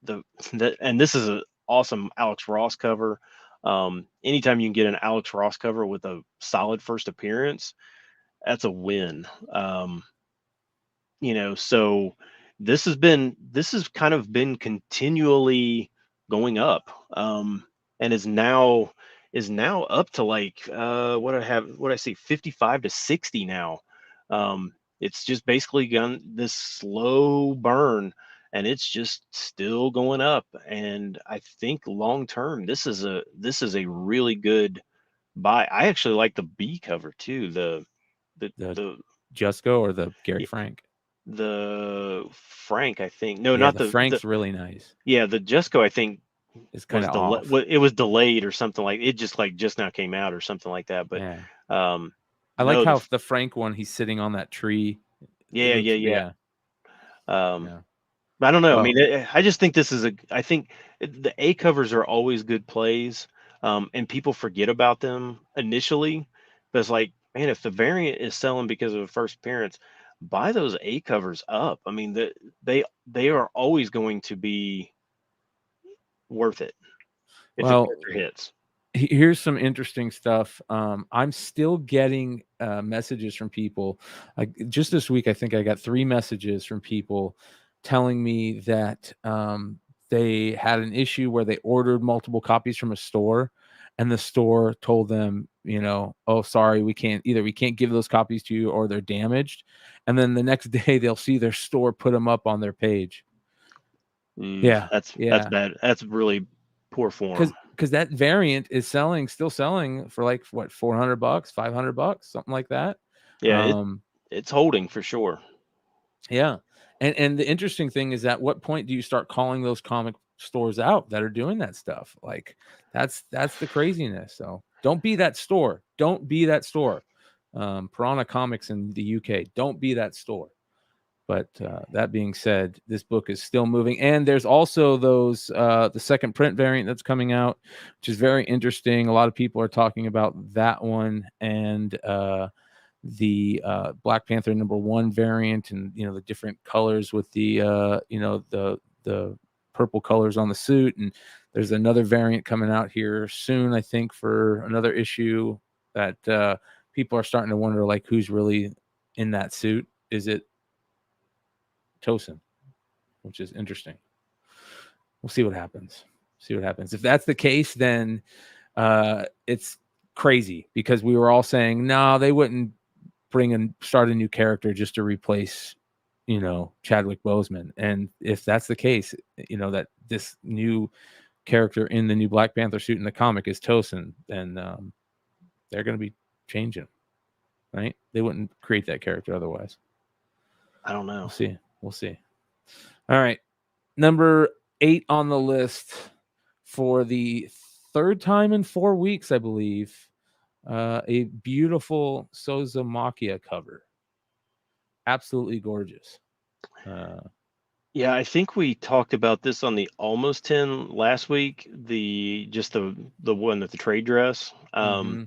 and this is an awesome Alex Ross cover. Anytime you can get an Alex Ross cover with a solid first appearance, that's a win. So this has kind of been continually going up, and is now up to like, what I see 55 to 60 now. it's just basically gone this slow burn, and it's just still going up. And I think long term, this is a really good buy. I actually like the B cover too. The The the Jusco or the Gary Frank? the Frank, I think. No, Yeah, not the the Frank's really nice. yeah, the Jesco, I think It's kind was of off. it was delayed or something, like it just now came out or something like that. But Yeah. um I like no, how the Frank one, he's sitting on that tree. It yeah, looks, yeah, yeah. yeah, Um yeah. I don't know. I Well, mean, I just think I think the A covers are always good plays, and people forget about them initially. But it's like, man, if the variant is selling because of a first appearance, buy those A covers up. I mean, they are always going to be worth it if the well, character hits. here's some interesting stuff. I'm still getting messages from people. Like just this week, I think I got 3 messages from people telling me that they had an issue where they ordered multiple copies from a store, and the store told them, oh, sorry, we can't give those copies to you, or they're damaged. And then the next day, they'll see their store put them up on their page. Yeah, That's yeah. bad. That's really poor form. Because that variant is still selling for like what, $400, $500, something like that. Yeah, Um, it's holding for sure. yeah. And the interesting thing is, at what point do you start calling those comic stores out that are doing that stuff? Like that's the craziness. So don't be that store. Don't be that store. Piranha Comics in the UK, don't be that store. But that being said, this book is still moving, and there's also the second print variant that's coming out, which is very interesting. A lot of people are talking about that one, and the Black Panther #1 variant, and the different colors with the the purple colors on the suit. And there's another variant coming out here soon, I think, for another issue that people are starting to wonder, like, who's really in that suit. Is it Tosin? Which is interesting. We'll see what happens. See what happens. If that's the case, then it's crazy, because we were all saying, no, they wouldn't start a new character just to replace, Chadwick Boseman. And if that's the case, that this new character in the new Black Panther suit in the comic is Tosin, then they're going to be changing, right? They wouldn't create that character otherwise. I don't know. We'll see. We'll see. All right. Number 8 on the list for the 3rd time in 4 weeks, I believe. A beautiful Sozamakia cover. Absolutely gorgeous. Yeah, I think we talked about this on the Almost 10 last week, the one with the trade dress. Mm-hmm.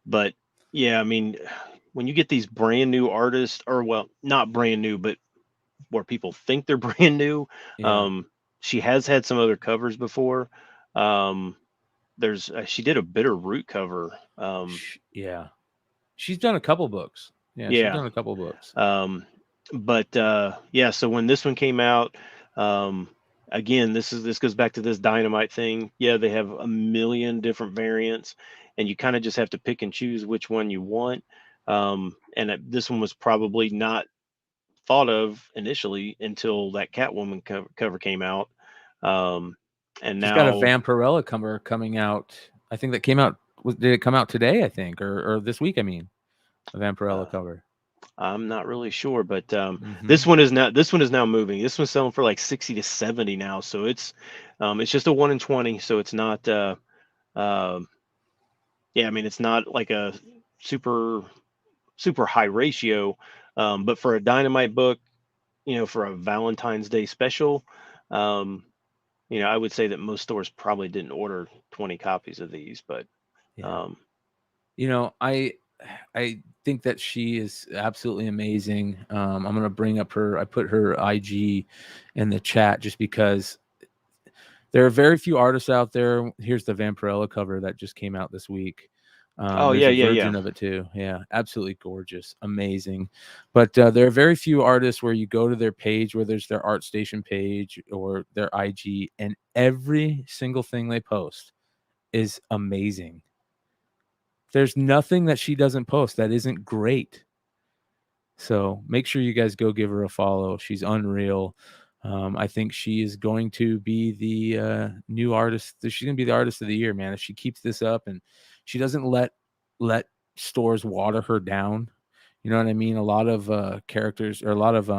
But yeah, I mean, when you get these brand new artists, or well, not brand new, but where people think they're brand new, Yeah. she has had some other covers before. She did a Bitter Root cover. Yeah. She's done a couple books. Yeah, she's Yeah. done a couple books. But yeah, so when this one came out, again, this goes back to this Dynamite thing. Yeah, they have a million different variants, and you kind of just have to pick and choose which one you want. This one was probably not thought of initially until that Catwoman cover came out. And She's got a now, Vampirella cover coming out. I think that came out. Did it come out today? I think, or this week? I mean, a Vampirella cover. I'm not really sure, but Mm-hmm. this one is now moving. This one's selling for like 60 to 70 now, so it's just a 1 in 20, so it's not yeah, I mean, it's not like a super high ratio, but for a Dynamite book, for a Valentine's Day special, I would say that most stores probably didn't order 20 copies of these, but Yeah. I think that she is absolutely amazing. I'm going to bring up I put her IG in the chat just because there are very few artists out there. Here's the Vampirella cover that just came out this week. oh There's yeah, a yeah, version yeah. of it too. Yeah, absolutely gorgeous, amazing. But there are very few artists where you go to their page, where there's their ArtStation page or their IG, and every single thing they post is amazing. There's nothing that she doesn't post that isn't great. So make sure you guys go give her a follow. She's unreal. I think she is going to be the new artist. She's going to be the artist of the year, man. If she keeps this up and she doesn't let stores water her down, you know what I mean? A lot of characters or a lot of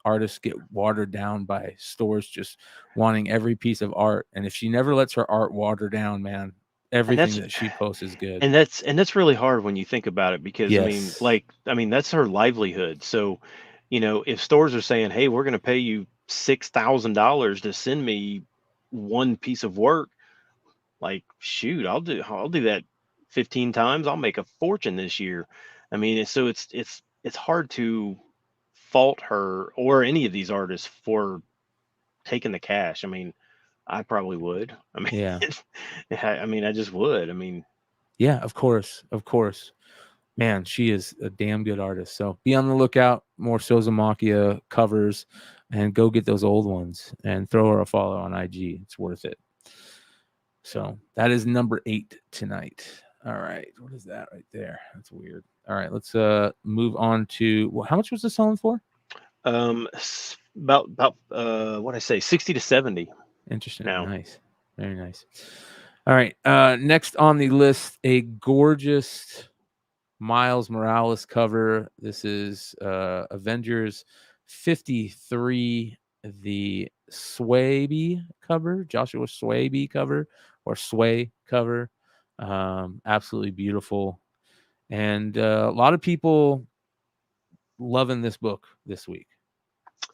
artists get watered down by stores just wanting every piece of art. And if she never lets her art water down, man, And everything that's that she posts is good. and that's really hard when you think about it, because Yes. I mean that's her livelihood. So, if stores are saying, "Hey, we're going to pay you $6,000 to send me one piece of work," like, shoot, I'll do that 15 times. I'll make a fortune this year. I mean, so it's hard to fault her or any of these artists for taking the cash. I mean, I probably would. I mean, Yeah. I just would. I mean, Yeah, of course. Of course. Man, she is a damn good artist. So be on the lookout. More Sozamakia covers and go get those old ones and throw her a follow on IG. It's worth it. So that is number 8 tonight. All right. What is that right there? That's weird. All right. Let's move on to how much was this selling for? about what I say, 60 to 70 Interesting. now. Nice. Very nice. All right. Next on the list, a gorgeous Miles Morales cover. This is Avengers 53, the Swaby cover, Joshua Swaby cover, or Sway cover. Absolutely beautiful. And a lot of people loving this book this week.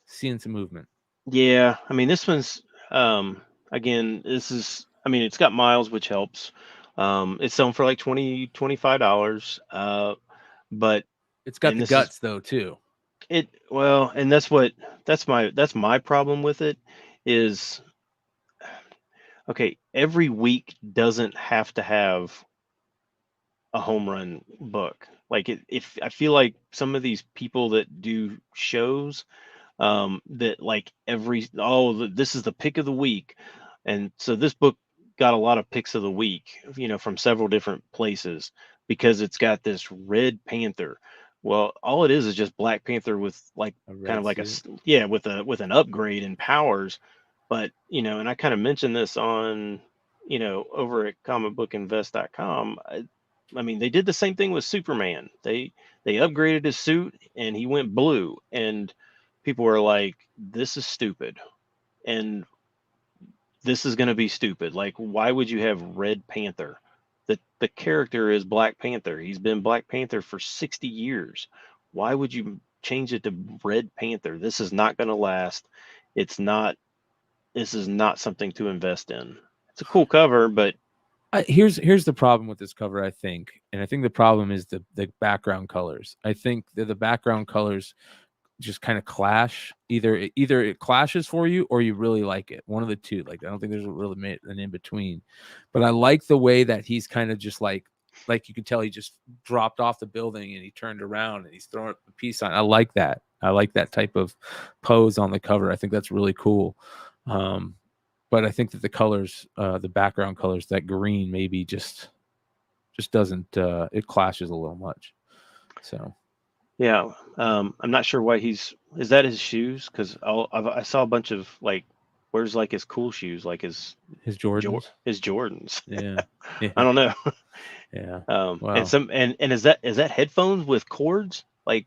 Seeing some movement. Yeah, I mean this one's again, this is, I mean, it's got miles, which helps. It's selling for like 20 $25. But It's got and the this is guts though too. it well, and that's my problem with it is, okay, every week doesn't have to have a home run book. Like, if I feel like some of these people that do shows, that like this is the pick of the week, and so this book got a lot of picks of the week, from several different places, because it's got this red panther. Well, all it is just Black Panther with like A kind red of like suit. yeah, with an upgrade in powers. But and I kind of mentioned this on, over at comicbookinvest.com. I mean, they did the same thing with Superman. They upgraded his suit and he went blue, and people were like, "This is stupid," and this is going to be stupid. Like, why would you have Red Panther? The character is Black Panther. He's been Black Panther for 60 years. Why would you change it to Red Panther? This is not going to last. It's not. This is not something to invest in. It's a cool cover, but Here's the problem with this cover, I think, and I think the problem is the background colors. I think that the background colors just kind of clash. Either it clashes for you or you really like it. One of the two. Like, I don't think there's really an in between. But I like the way that he's kind of just like you can tell he just dropped off the building and he turned around and he's throwing up a peace sign. I like that. I like that type of pose on the cover. I think that's really cool. But I think that the colors, the background colors, that green maybe just doesn't. It clashes a little much. So yeah, I'm not sure why is that his shoes? Because I saw a bunch of like, where's like his cool shoes, like his Jordans. his Jordans. Yeah. I Yeah. don't know. Yeah. And Wow. some and is that headphones with cords? Like,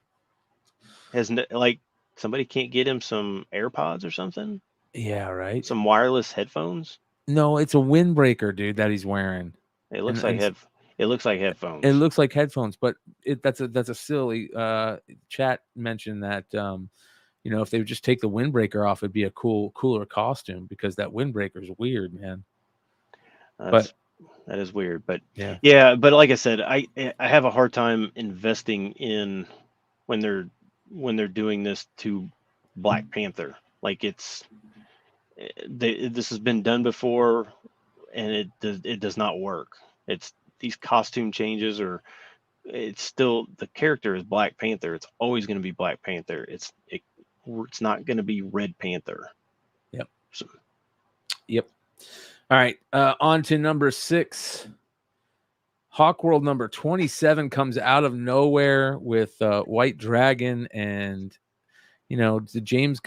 like somebody can't get him some AirPods or something? Yeah. Right. Some wireless headphones? No, it's a windbreaker, dude, that he's wearing, It and looks like and it looks like it headphones. looks like headphones, but that's a silly. Chat mentioned that if they would just take the windbreaker off, it'd be a cooler costume because that windbreaker is weird, man. But That's that is weird, but yeah, yeah, but like I said, I have a hard time investing in when they're doing this to Black Panther. Like, this has been done before, and it does not work. It's these costume changes, or it's still the character is Black Panther. It's always going to be Black Panther. It's not going to be Red Panther. yep, So, yep. All right, on to number 6. Hawk World number 27 comes out of nowhere with White Dragon and the James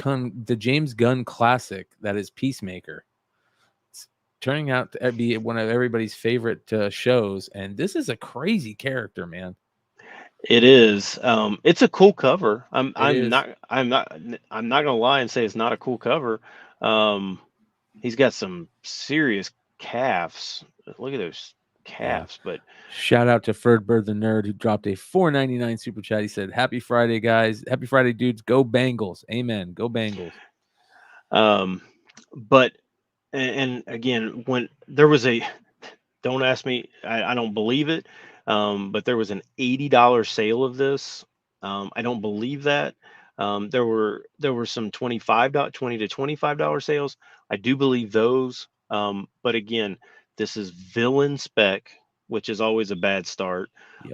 Gunn classic that is Peacemaker. It's turning out to be one of everybody's favorite shows, and this is a crazy character, man. It is. It's a cool cover. It is. I'm not gonna lie and say it's not a cool cover. He's got some serious calves. Look at those calves. But Shout out to Ferdbird the Nerd, who dropped a $4.99 super chat. He said, "Happy Friday, guys. Happy Friday, dudes. Go Bengals. Amen. Go Bengals." But and again, when there was don't ask me, I don't believe it. But there was an $80 sale of this. I don't believe that. There were some $20 to $25 sales. I do believe those. But again, this is villain spec, which is always a bad start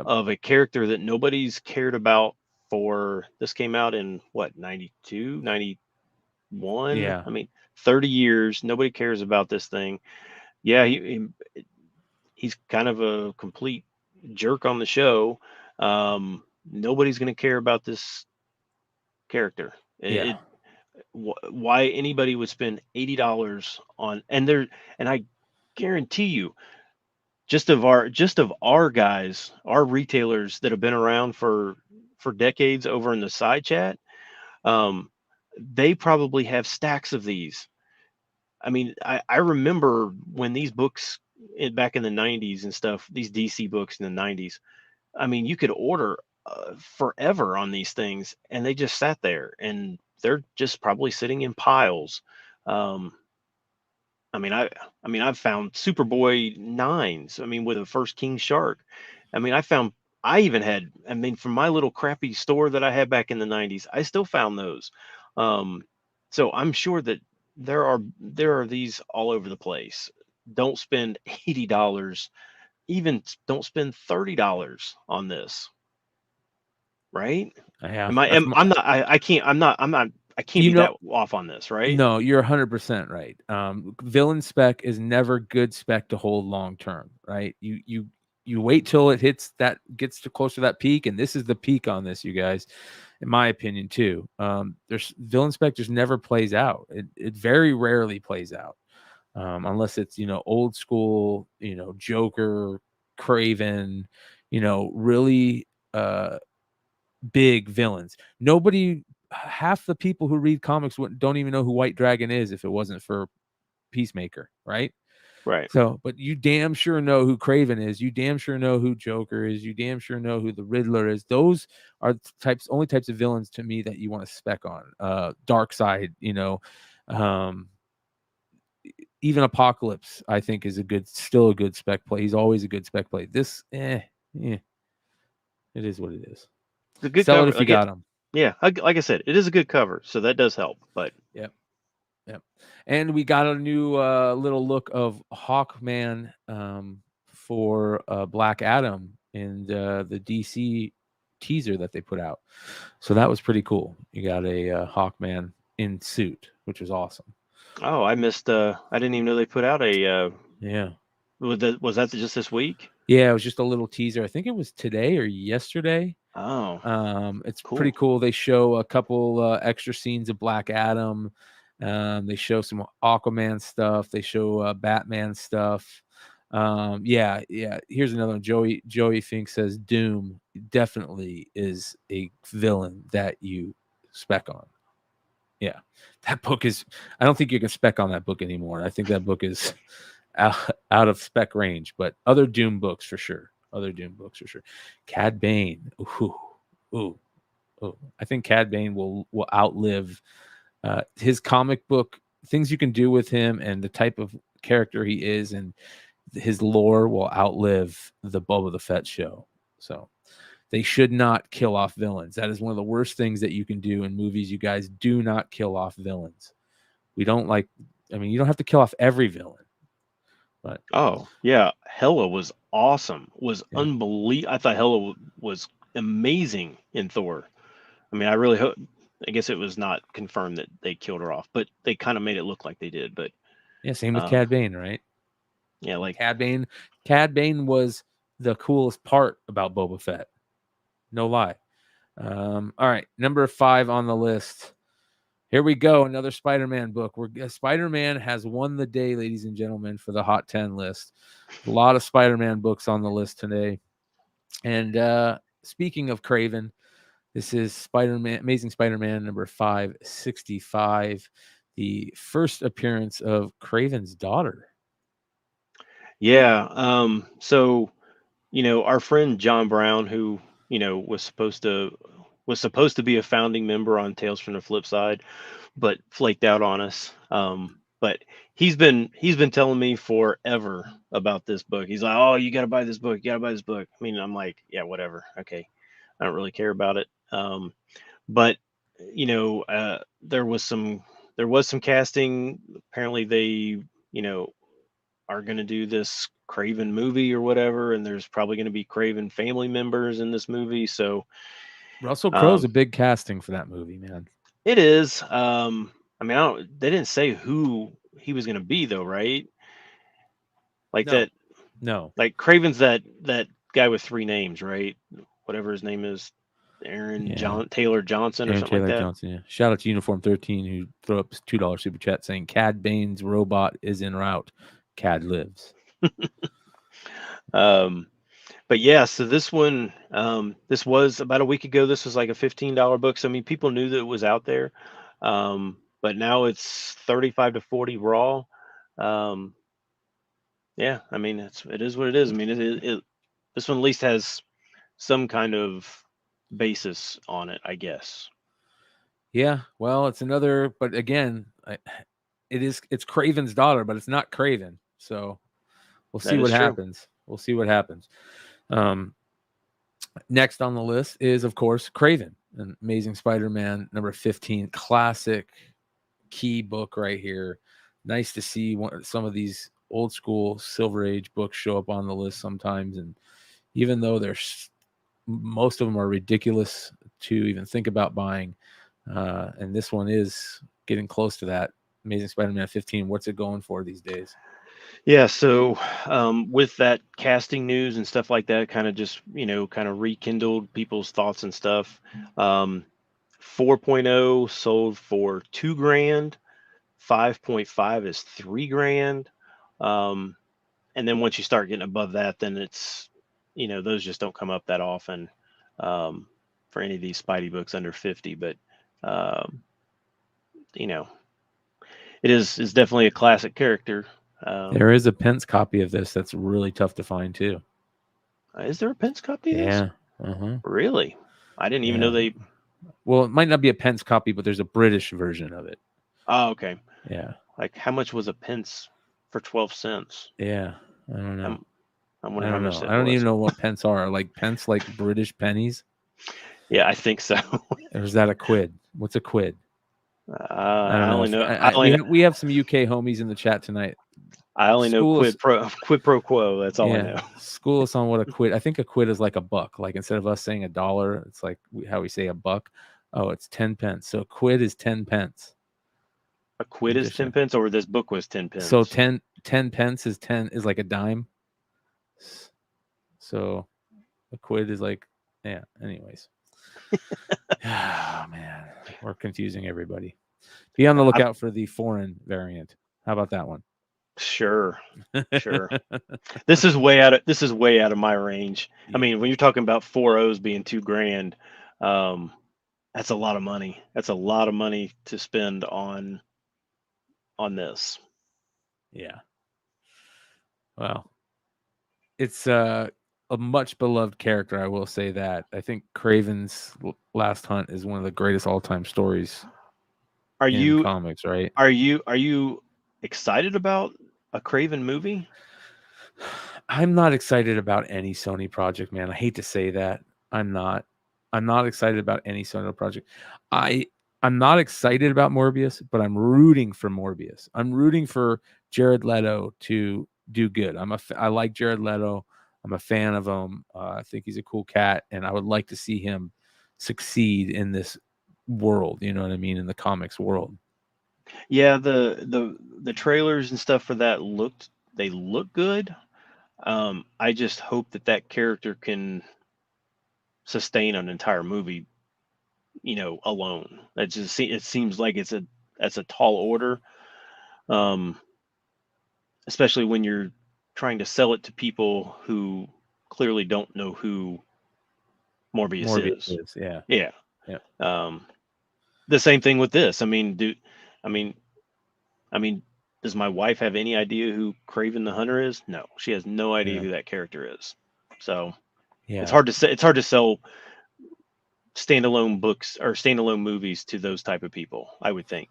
of a character that nobody's cared about for. This came out in what, 92, 91? Yeah. I mean, 30 years. Nobody cares about this thing. Yeah, he's kind of a complete jerk on the show. Nobody's going to care about this character. Why anybody would spend $80 on, and I guarantee you, just of our guys, our retailers that have been around for decades over in the side chat, they probably have stacks of these. I mean, I remember when these books back in the 90s and stuff, these DC books in the 90s, I mean, you could order forever on these things, and they just sat there, and they're just probably sitting in piles. I mean, I've found Superboy 9s. I mean, with the first King Shark. I mean, I even had, I mean, from my little crappy store that I had back in the 90s, I still found those. So I'm sure that there are these all over the place. Don't spend $80. Even don't spend $30 on this. Right? Yeah. I can't be that off on this, right? No, you're 100% right. Villain spec is never good spec to hold long term, right? You wait till it gets to close to that peak, and this is the peak on this, you guys, in my opinion too. There's villain spec just never plays out. It very rarely plays out, unless it's old school, Joker, Craven, really big villains. Half the people who read comics don't even know who White Dragon is if it wasn't for Peacemaker, right? Right. So, but you damn sure know who Craven is. You damn sure know who Joker is. You damn sure know who the Riddler is. Those are only types of villains to me that you want to spec on. Darkseid, even Apocalypse, I think is still a good spec play. He's always a good spec play. This, it is what it is. The good Sell cover, it if you got them. Yeah, like I said, it is a good cover, so that does help. But yep. And we got a new little look of Hawkman for Black Adam in the DC teaser that they put out. So that was pretty cool. You got a Hawkman in suit, which was awesome. Oh, I missed. I didn't even know they put out a. Yeah. Was that just this week? Yeah, it was just a little teaser. I think it was today or yesterday. Oh. It's cool. Pretty cool. They show a couple extra scenes of Black Adam. They show some Aquaman stuff. They show Batman stuff. Yeah. Here's another one. Joey Fink says Doom definitely is a villain that you spec on. Yeah, that book is. I don't think you can spec on that book anymore. I think that book is out of spec range. But other Doom books for sure. Cad Bane. Ooh. I think Cad Bane will outlive his comic book things you can do with him, and the type of character he is, and his lore will outlive the Boba the Fett show. So they should not kill off villains. That is one of the worst things that you can do in movies. You guys do not kill off villains. You don't have to kill off every villain. But oh yeah, Hela was awesome. Unbelievable. I thought Hela was amazing in Thor. I mean, I really hope. I guess it was not confirmed that they killed her off, but they kind of made it look like they did. But yeah, same with Cad Bane, right? Yeah, like Cad Bane was the coolest part about Boba Fett. No lie. All right, number 5 on the list. Here we go. Another Spider-Man book. Spider-Man has won the day, ladies and gentlemen, for the Hot 10 list. A lot of Spider-Man books on the list today. And speaking of Craven, this is Spider-Man, Amazing Spider-Man number 565, the first appearance of Craven's daughter. Yeah. So, our friend John Brown, who, was supposed to be a founding member on Tales from the Flipside, but flaked out on us. But he's been telling me forever about this book. He's like, "Oh, you got to buy this book. You got to buy this book." I mean, I'm like, "Yeah, whatever. Okay, I don't really care about it." But there was some casting. Apparently, they are going to do this Craven movie or whatever, and there's probably going to be Craven family members in this movie. So Russell Crowe's a big casting for that movie, man. it is. I mean, they didn't say who he was going to be though, right? Like No. that. No. Like Craven's that guy with 3 names, right? Whatever his name is, Taylor Johnson or Aaron something Taylor like that. Johnson, yeah. Shout out to Uniform 13 who threw up $2 super chat saying Cad Bane's robot is en route. Cad lives. But yeah, so this one, this was about a week ago. This was like a $15 book. So I mean, people knew that it was out there. But now it's 35 to 40 raw. Yeah, I mean, it is what it is. I mean, this one at least has some kind of basis on it, I guess. Yeah, well, it's another, but again, it's Craven's daughter, but it's not Craven. So we'll see what happens. We'll see what happens. Next on the list is, of course, Craven, an Amazing Spider-Man number 15, classic key book right here. Nice to see some of these old school Silver Age books show up on the list sometimes, and even though most of them are ridiculous to even think about buying, and this one is getting close to that. Amazing Spider-Man 15. What's it going for these days? Yeah, so with that casting news and stuff like that, kind of just kind of rekindled people's thoughts and stuff. 4.0 sold for $2,000. 5.5 is $3,000. And then once you start getting above that, then it's those just don't come up that often for any of these Spidey books under 50. But it's definitely a classic character. There is a Pence copy of this that's really tough to find too. Is there a Pence copy of this? Yeah. Really? I didn't even know they. Well, it might not be a Pence copy, but there's a British version of it. Oh, okay. Yeah. Like, how much was a pence for 12 cents? Yeah, I don't know. I wonder how much that I don't was. even know what pence are. Like pence, like British pennies? Yeah, I think so. Or is that a quid? What's a quid? I only know. We have some UK homies in the chat tonight. I only know quid pro quo. That's all I know. School us on what a quid. I think a quid is like a buck. Like instead of us saying $1, it's like how we say a buck. Oh, it's 10 pence. So a quid is 10 pence. A quid is 10 pence, or this book was 10 pence. So 10 pence is like a dime. So a quid is like, yeah. Anyways, oh man, we're confusing everybody. Be on the lookout for the foreign variant. How about that one? Sure. This is way out of my range. I mean, when you're talking about 4 O's being $2,000, that's a lot of money. That's a lot of money to spend on this. Yeah. Well, it's a much beloved character. I will say that. I think Craven's Last Hunt is one of the greatest all-time stories. In comics, right? Are you excited about a Craven movie? I'm not excited about any Sony project, man. I hate to say that. I'm not excited about any Sony project. I'm not excited about Morbius, but I'm rooting for Morbius. I'm rooting for Jared Leto to do good. I like Jared Leto. I'm a fan of him. I think he's a cool cat, and I would like to see him succeed in this world. You know what I mean? In the comics world. Yeah, the trailers and stuff for that look good. I just hope that that character can sustain an entire movie, alone. It seems like that's a tall order, um, especially when you're trying to sell it to people who clearly don't know who Morbius Morbius is. is, yeah. Yeah. Yeah. The same thing with this. I mean, I mean, does my wife have any idea who Craven the Hunter is? No, she has no idea Yeah. who that character is. So it's Yeah. hard to say. It's hard to sell standalone books or standalone movies to those type of people, I would think.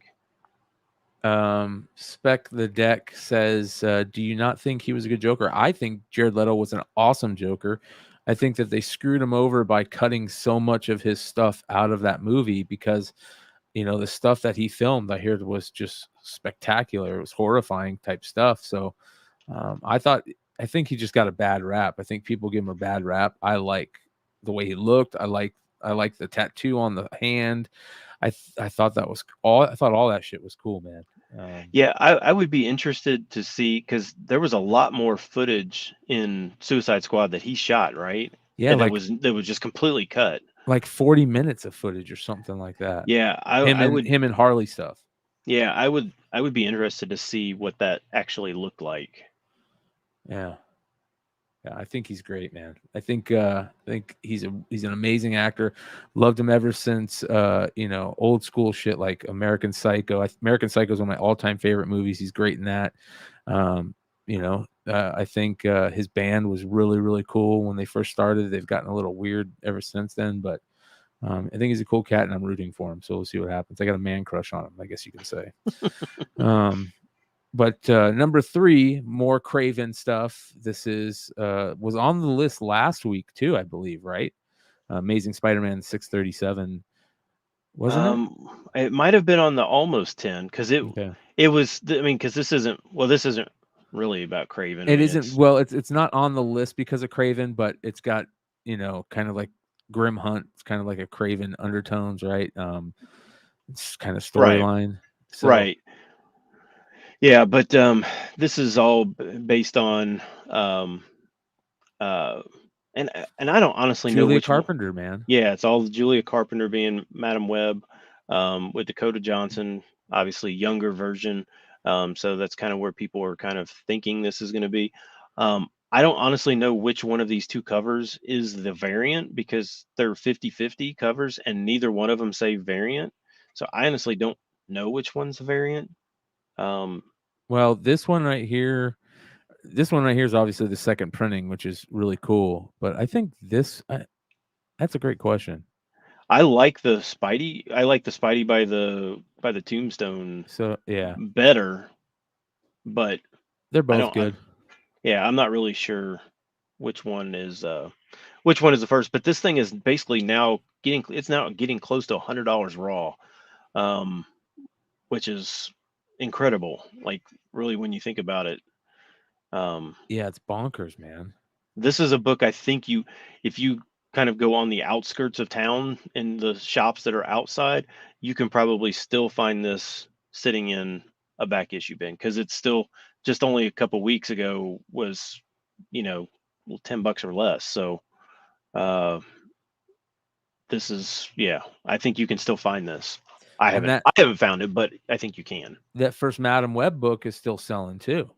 Spec the Deck says, do you not think he was a good Joker? I think Jared Leto was an awesome Joker. I think that they screwed him over by cutting so much of his stuff out of that movie because, the stuff that he filmed, I heard, was just spectacular. It was horrifying type stuff. So I think he just got a bad rap. I think people give him a bad rap. I like the way he looked. I like the tattoo on the hand. I thought that was all. I thought all that shit was cool, man. Yeah, I would be interested to see because there was a lot more footage in Suicide Squad that he shot, right? Yeah, And that was just completely cut. like 40 minutes of footage or something like that. Yeah, Him and Harley stuff. I would be interested to see what that actually looked like. Yeah. Yeah, I think he's great, man. I think he's an amazing actor. Loved him ever since old school shit like American Psycho. American Psycho is one of my all-time favorite movies. He's great in that. I think his band was really, really cool when they first started. They've gotten a little weird ever since then, but I think he's a cool cat, and I'm rooting for him. So we'll see what happens. I got a man crush on him, I guess you can say. But number 3, more Craven stuff. This was on the list last week too, I believe, right? Amazing Spider-Man 637, wasn't it? It might have been on the almost 10 because it Okay. it was. Because this isn't really about Craven. It isn't. Well, it's not on the list because of Craven, but it's got kind of like Grim Hunt. It's kind of like a Craven undertones, right? It's kind of Right, storyline. So right. Yeah, but this is all based on uh, and I don't honestly know Julia which one. Carpenter, man. Yeah, it's all Julia Carpenter being Madam Web, with Dakota Johnson, obviously younger version. So that's kind of where people are kind of thinking this is going to be. I don't honestly know which one of these two covers is the variant because they're 50-50 covers and neither one of them say variant. So I honestly don't know which one's the variant. Um, Well, this one right here is obviously the second printing, which is really cool. But I think that's a great question. I like the Spidey. I like the Spidey by the Tombstone So yeah, better, but they're I both don't. good. Yeah, I'm not really sure which one is the first. But this thing is basically now getting close to $100 raw, um, which is incredible. Like really, when you think about it, um, Yeah, it's bonkers, man. this is a book I think if you kind of go on the outskirts of town in the shops that are outside, you can probably still find this sitting in a back issue bin because it's still just only a couple weeks ago was, you know, $10 or less. So uh, this is, yeah, I think you can still find this. I And haven't that I haven't found it, but I think you can. that first Madam Web book is still selling too.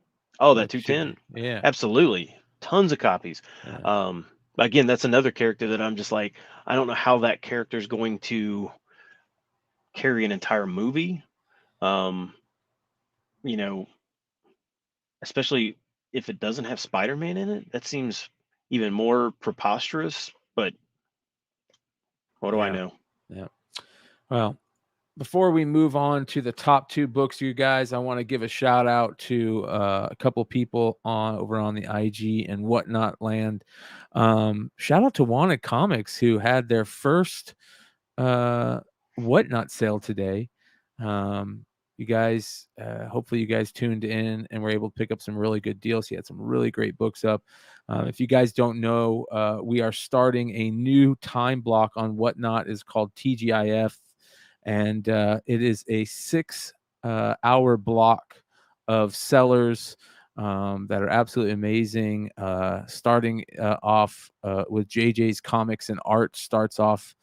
Oh, that That should be, 210, yeah. absolutely, tons of copies. Yeah. Um, again, that's another character that I'm just like, I don't know how that character is going to carry an entire movie. Um, you know, especially if it doesn't have Spider-Man in it, that seems even more preposterous. But what do I Yeah. know? Yeah. Well, before we move on to the top 2 books, you guys, I want to give a shout out to a couple people over on the IG and whatnot land. Shout out to Wanted Comics, who had their first whatnot sale today. You guys, hopefully you guys tuned in and were able to pick up some really good deals. He had some really great books up. If you guys don't know, we are starting a new time block on whatnot. Is called TGIF, and it is a 6 hour block of sellers that are absolutely amazing. Starting off with JJ's Comics and Art starts off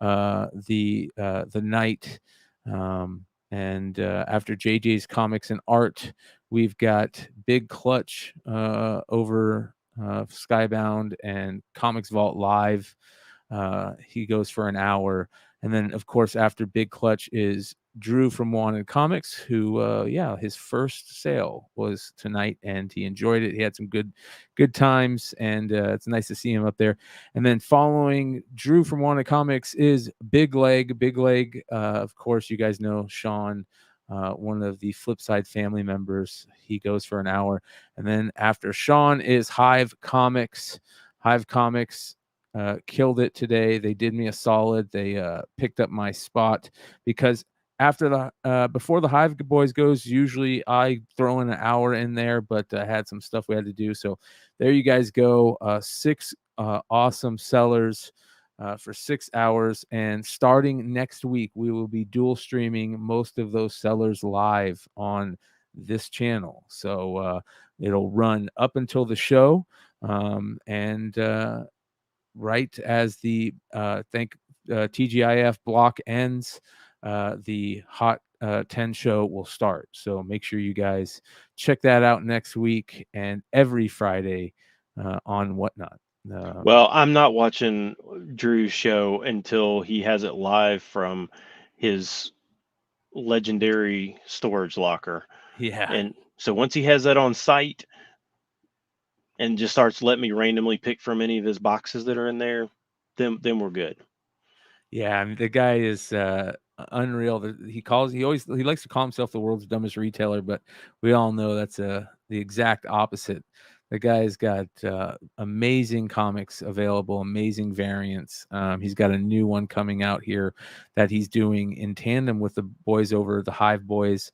the night, and after JJ's Comics and Art, we've got Big Clutch over Skybound and Comics Vault Live. He goes for an hour, and then of course after Big Clutch is Drew from Wanted Comics, who his first sale was tonight and he enjoyed it. He had some good times, and it's nice to see him up there. And then following Drew from Wanted Comics is Big Leg. Of course, you guys know Sean, one of the Flipside family members. He goes for an hour. And then after Sean is Hive Comics. Killed it today. They did me a solid. They picked up my spot because after the before the Hive Boys goes, usually I throw in an hour in there, but I had some stuff we had to do. So there you guys go. 6 awesome sellers for 6 hours. And starting next week, we will be dual streaming most of those sellers live on this channel. So it'll run up until the show. And right as the TGIF block ends, the Hot 10 show will start. So make sure you guys check that out next week and every Friday on Whatnot. Well, I'm not watching Drew's show until he has it live from his legendary storage locker. Yeah. And so once he has that on site and just starts letting me randomly pick from any of his boxes that are in there, then we're good. Yeah, I mean, the guy is unreal. He likes to call himself the world's dumbest retailer, but we all know that's the exact opposite. The guy's got amazing comics available, amazing variants. He's got a new one coming out here that he's doing in tandem with the boys over the Hive Boys.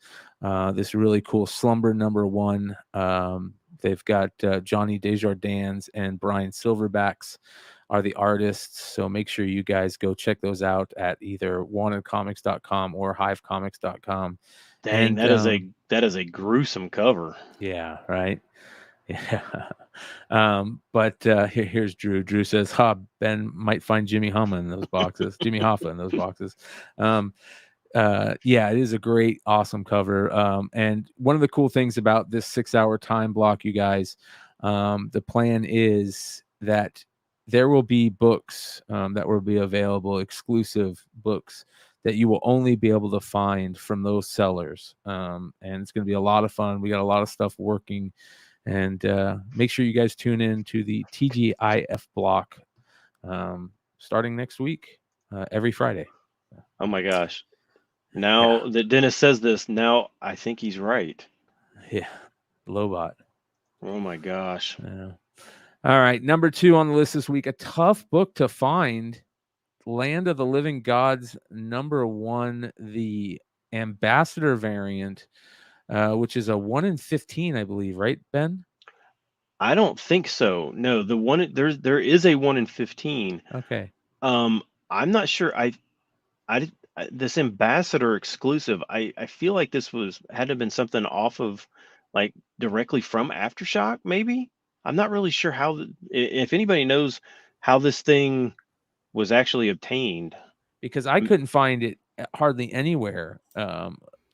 This really cool Slumber #1. They've got Johnny Desjardins and Brian Silverbacks are the artists. So make sure you guys go check those out at either wantedcomics.com or hivecomics.com. Dang, And that is a gruesome cover. yeah, right. Yeah. But here's Drew. Drew says, Ben might find Jimmy Hoffa in those boxes. Yeah, it is a great, awesome cover. And one of the cool things about this 6-hour time block, you guys, the plan is that there will be books that will be available, exclusive books that you will only be able to find from those sellers. And it's going to be a lot of fun. We got a lot of stuff working. And make sure you guys tune in to the TGIF block starting next week, every Friday. Oh my gosh. Now that Dennis says this, now I think he's right. Yeah. Lobot. Oh my gosh. Yeah. All right. Number 2 on the list this week, a tough book to find. Land of the Living Gods, #1, the Ambassador variant, which is a 1 in 15, I believe, right, Ben? I don't think so. No, the one there is a 1 in 15. Okay. I'm not sure. This Ambassador exclusive, I feel like this had to have been something off of, like, directly from Aftershock, maybe. I'm not really sure if anybody knows how this thing was actually obtained. Because I couldn't find it hardly anywhere,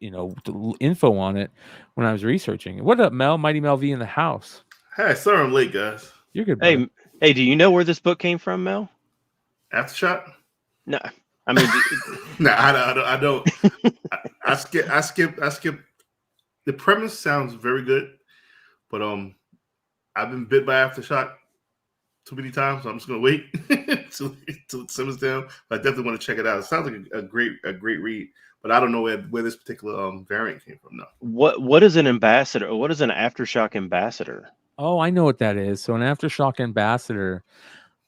info on it when I was researching. What up, Mel? Mighty Mel V in the house. Hey, sorry I'm late, guys. You're good, brother. Hey, do you know where this book came from, Mel? Aftershock? No, I mean, no, I don't. I skip. The premise sounds very good, but I've been bit by Aftershock too many times, so I'm just gonna wait till it simmers down. But I definitely want to check it out. It sounds like a great read, but I don't know where this particular variant came from. No. What is an ambassador? Or what is an Aftershock ambassador? Oh, I know what that is. So an Aftershock ambassador.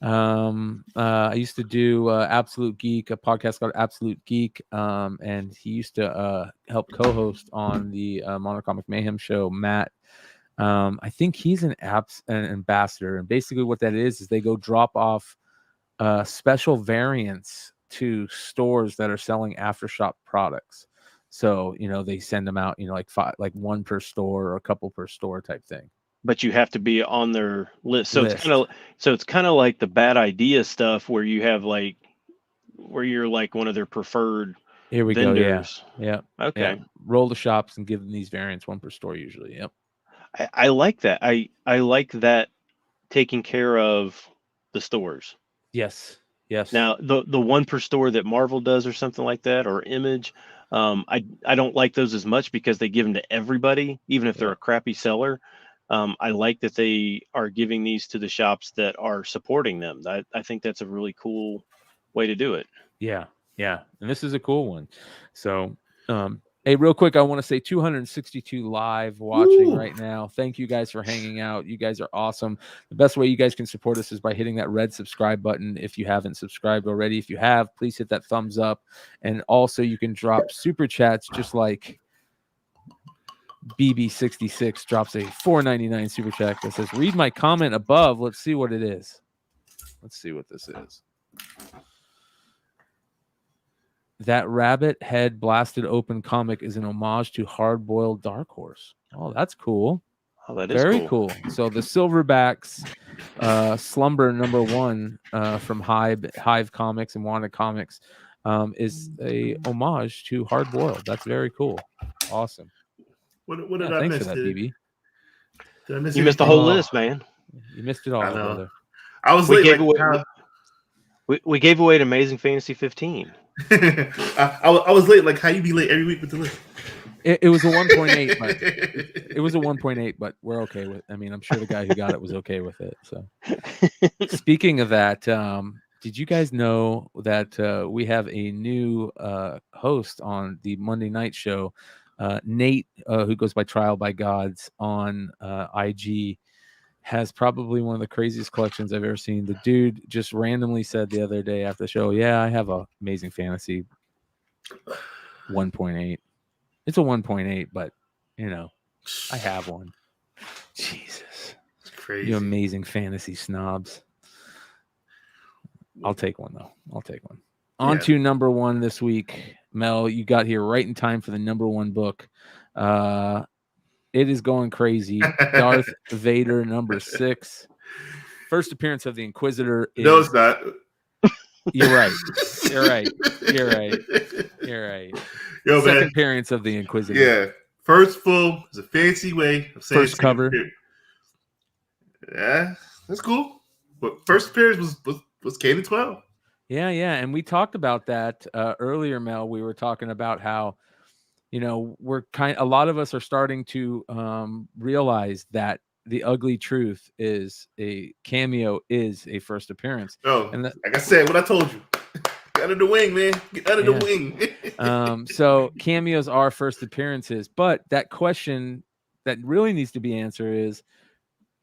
I used to do Absolute Geek, a podcast called Absolute Geek, and he used to help co-host on the Monocomic Mayhem show, Matt. I think he's an ambassador, and basically what that is they go drop off special variants to stores that are selling Aftershock products. So, they send them out, like one per store or a couple per store type thing. But you have to be on their list. So List. it's kind of like the bad idea stuff where you have where you're like one of their preferred Here we vendors. go. Yeah. Okay. Yeah. Roll the shops and give them these variants, one per store usually. Yep. I like that. I like that, taking care of the stores. Yes. Yes. Now the one per store that Marvel does or something like that, or Image, I don't like those as much because they give them to everybody, even if they're a crappy seller. I like that they are giving these to the shops that are supporting them. I think that's a really cool way to do it. Yeah. Yeah. And this is a cool one. So, hey, real quick, I want to say 262 live watching right now. Thank you guys for hanging out. You guys are awesome. The best way you guys can support us is by hitting that red subscribe button if you haven't subscribed already. If you have, please hit that thumbs up. And also you can drop super chats just like BB66 drops a $4.99 super chat that says, read my comment above. Let's see what it is. Let's see what this is. That rabbit head blasted open comic is an homage to Hard Boiled Dark Horse. Oh, that's cool. Oh, that is very cool. So the Silverbacks Slumber #1 from Hive Comics and Wanda Comics is a homage to Hard Boiled. That's very cool. Awesome. What did I thanks miss? for that, BB. Did I miss you missed the whole list, man. You missed it all, brother. I was we late. We gave away an Amazing Fantasy 15. I was late. Like how you be late every week with the list. It was a 1.8, but it was a 1.8, but we're okay with. I mean, I'm sure the guy who got it was okay with it. So, speaking of that, did you guys know that we have a new host on the Monday night show? Nate, who goes by Trial by Gods on IG, has probably one of the craziest collections I've ever seen. The dude just randomly said the other day after the show, yeah, I have a Amazing Fantasy 1.8. It's a 1.8, but I have one. Jesus. It's crazy. You Amazing Fantasy snobs. I'll take one though. I'll take one. On to #1 this week. Mel, you got here right in time for the #1 book. It is going crazy. Darth Vader #6. First appearance of the Inquisitor. No, it's not. You're right. You're right. You're right. You're right. Yo, Second man. appearance of the Inquisitor. Yeah. First full is a fancy way of saying first cover. Yeah, that's cool. But first appearance was K to 12. Yeah, yeah. And we talked about that earlier, Mel. We were talking about how a lot of us are starting to realize that the ugly truth is a cameo is a first appearance. Oh, and like I said, what I told you. Get out of the wing, man. Get out of the wing. So cameos are first appearances, but that question that really needs to be answered is,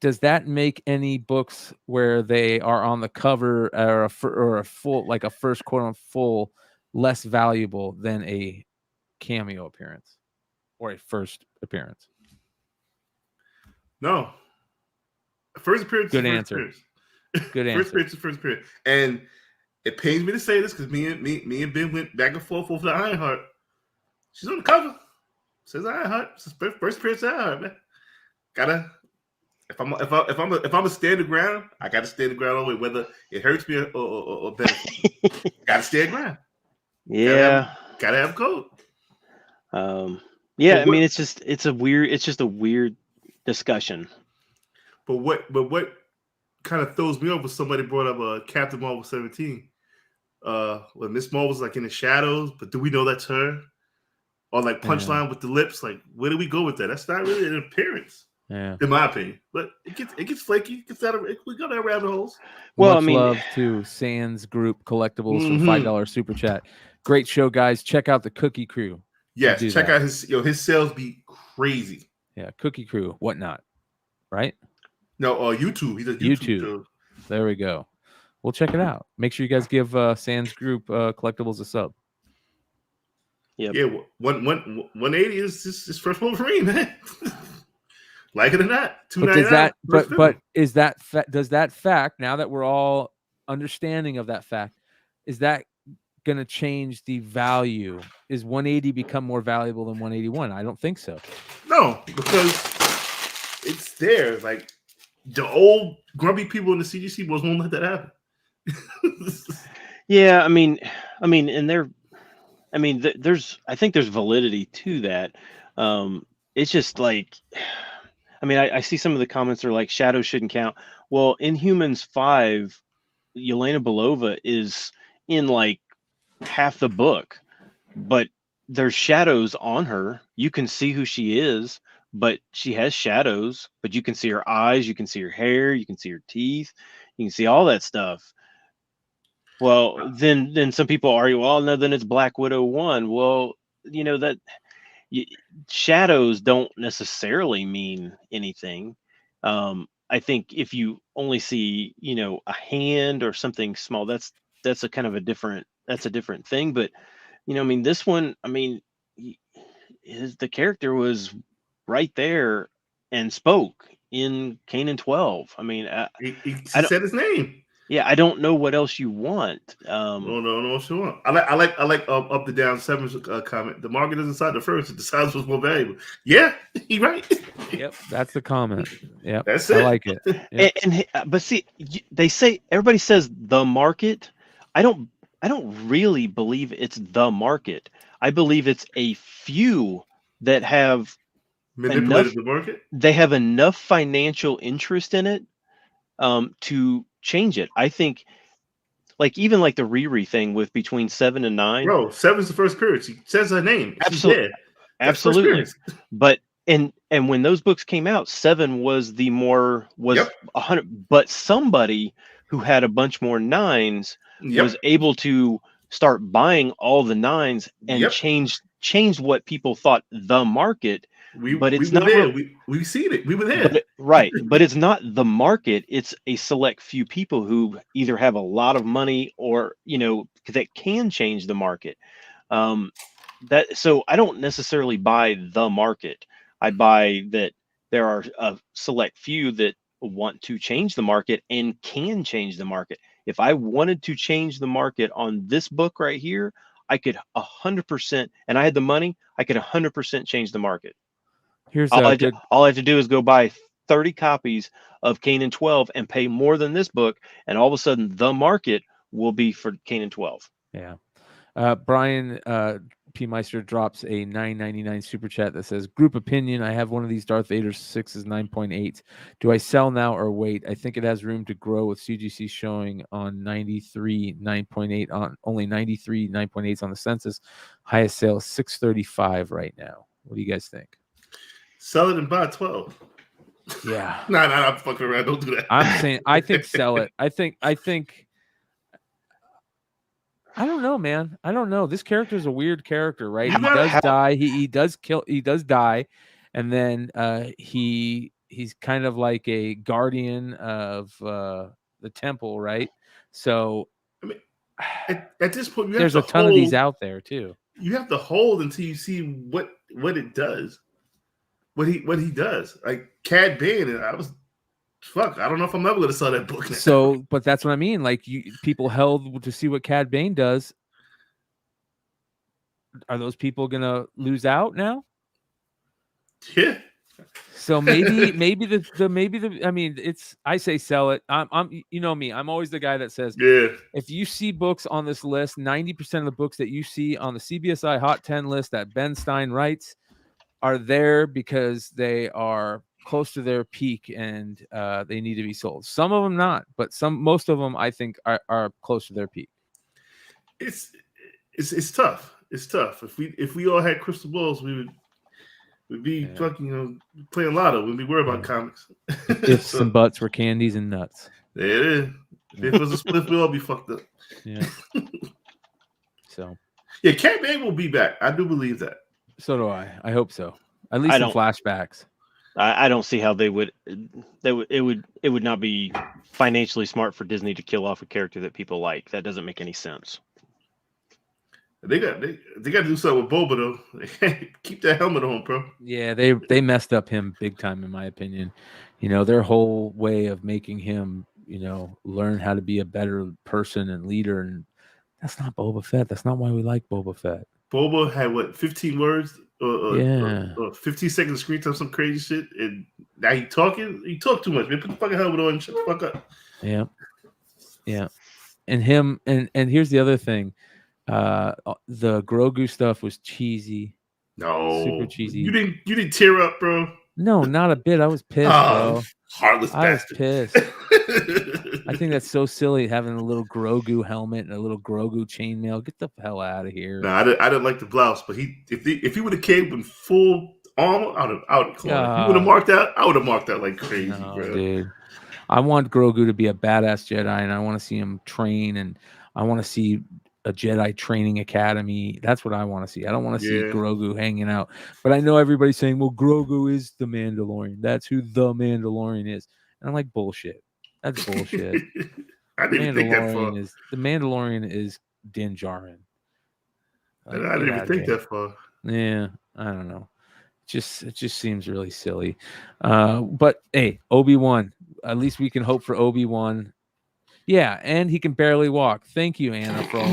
does that make any books where they are on the cover or a full, like a first quote on full, less valuable than a cameo appearance or a first appearance? No. First appearance. Good answer. Good answer. First appearance is first appearance. And it pains me to say this because me and Ben went back and forth over the Ironheart. She's on the cover. Says Ironheart. First appearance of Ironheart, man. Gotta. If I'm a stand the ground, I gotta stand the ground all the way, whether it hurts me or better. Gotta stand ground. Yeah. Gotta have code. Yeah, I mean, it's just a weird discussion. But what kind of throws me off was somebody brought up Captain Marvel 17. When Miss Marvel's like in the shadows, but do we know that's her? Or like punchline with the lips, like where do we go with that? That's not really an appearance. Yeah, in my opinion, but it gets flaky. It gets we go down rabbit holes. Well, Much love to Sands Group Collectibles for $5 super chat. Great show, guys. Check out the Cookie Crew. Yes, check out his sales be crazy. Yeah, Cookie Crew, whatnot, right? No, YouTube. He's a YouTube. There we go. We'll check it out. Make sure you guys give Sands Group Collectibles a sub. Yep. Yeah, 180 is his first Wolverine, man. Like it or not, but does that fact, now that we're all understanding of that fact, is that going to change the value? Is 180 become more valuable than 181? I don't think so. No, because it's there. Like the old grumpy people in the CGC won't let that happen. Yeah, I mean, and there's I think there's validity to that. It's just like, I mean, I see some of the comments are like shadows shouldn't count. Well, Inhumans 5, Yelena Belova is in like half the book, but there's shadows on her. You can see who she is, but she has shadows, but you can see her eyes, you can see her hair, you can see her teeth, you can see all that stuff. Well, then some people argue, well, no, then it's Black Widow 1. Well, you know that shadows don't necessarily mean anything. I think if you only see, a hand or something small, that's a kind of a different thing. But I mean, this one, I mean, the character was right there and spoke in Kanan 12. I mean, he I don't, said his name. yeah, I don't know what else you want. No, sure. I like up the down 7's comment. The market is inside the first. It decides what's more valuable. Yeah, he's right. Yep, that's the comment. Yep, that's it. I like it. Yep. But see, they say, everybody says the market. I don't really believe it's the market. I believe it's a few that have manipulated the market. They have enough financial interest in it to change it. I think, like, even like the Riri thing with between 7 and 9. Bro, 7's the first appearance. She says her name. Absolutely. But and when those books came out, 7 was 100. But somebody who had a bunch more 9s was able to start buying all the 9s and change what people thought the market. But it's not there. We've seen it. We were there. But it's not the market. It's a select few people who either have a lot of money or, that can change the market. So I don't necessarily buy the market. I buy that there are a select few that want to change the market and can change the market. If I wanted to change the market on this book right here, I could 100%, and I had the money, I could 100% change the market. All I have to do is go buy 30 copies of Kanan 12 and pay more than this book, and all of a sudden the market will be for Kanan 12. Yeah. Brian P. Meister drops a $9.99 super chat that says, group opinion, I have one of these Darth Vader 6's 9.8. Do I sell now or wait? I think it has room to grow with CGC showing on 93 9.8 on only 93 9.8s on the census. Highest sale is 635 right now. What do you guys think? Sell it and buy 12. Yeah. No, I'm fucking around. Don't do that. I'm saying I think sell it. I think I don't know, man. I don't know. This character is a weird character, right? He does die. He does kill. He does die, and then he's kind of like a guardian of the temple, right? So, I mean, at this point, there's a ton of these out there too. You have to hold until you see what it does, what he does. Like Cad Bane, and I don't know if I'm ever going to sell that book now. So, but that's what I mean. Like, people held to see what Cad Bane does. Are those people going to lose out now? Yeah. So maybe I mean, I say sell it. I'm you know me. I'm always the guy that says, if you see books on this list, 90% of the books that you see on the CBSI Hot 10 list that Ben Stein writes are there because they are close to their peak and they need to be sold. Some of them not, but most of them I think are close to their peak. It's tough. It's tough. If we all had crystal balls, we'd be fucking playing lotto. We'd be worried about comics. Ifs and buts were candies and nuts. There it is. If it was a split, we'd all be fucked up. Yeah. So. Yeah, Cat Bane will be back. I do believe that. So do I. I hope so. At least in flashbacks. I don't see how they would. It would not be financially smart for Disney to kill off a character that people like. That doesn't make any sense. They got to do something with Boba though. Keep that helmet on, bro. Yeah, they messed up him big time, in my opinion. Their whole way of making him, learn how to be a better person and leader, and That's not Boba Fett. That's not why we like Boba Fett. Boba had what 15 words, Yeah. 15 seconds screen time, some crazy shit, and now he talking. He talk too much, man. Put the fucking helmet on and shut the fuck up. Yeah. Yeah. And him and here's the other thing. The Grogu stuff was cheesy. No, Super cheesy. You didn't tear up, bro. No, not a bit. I was pissed, bro. Heartless I was bastard. pissed. I think that's so silly having a little Grogu helmet and a little Grogu chainmail. Get the hell out of here. No, I didn't like the blouse, but if he would have came in full armor, I would have called it. If he would have marked out, I would have marked out like crazy, bro. Dude. I want Grogu to be a badass Jedi, and I want to see him train, and I want to see a Jedi training academy. That's what I want to see. I don't want to see Grogu hanging out. But I know everybody's saying, well, Grogu is the Mandalorian. That's who the Mandalorian is. And I'm like, bullshit. That's bullshit. I didn't even think that far. The Mandalorian is Din Djarin. Like, I didn't even think that far. Yeah, I don't know. It just seems really silly. But hey, Obi-Wan. At least we can hope for Obi-Wan. Yeah, and he can barely walk. Thank you, Anna, for all.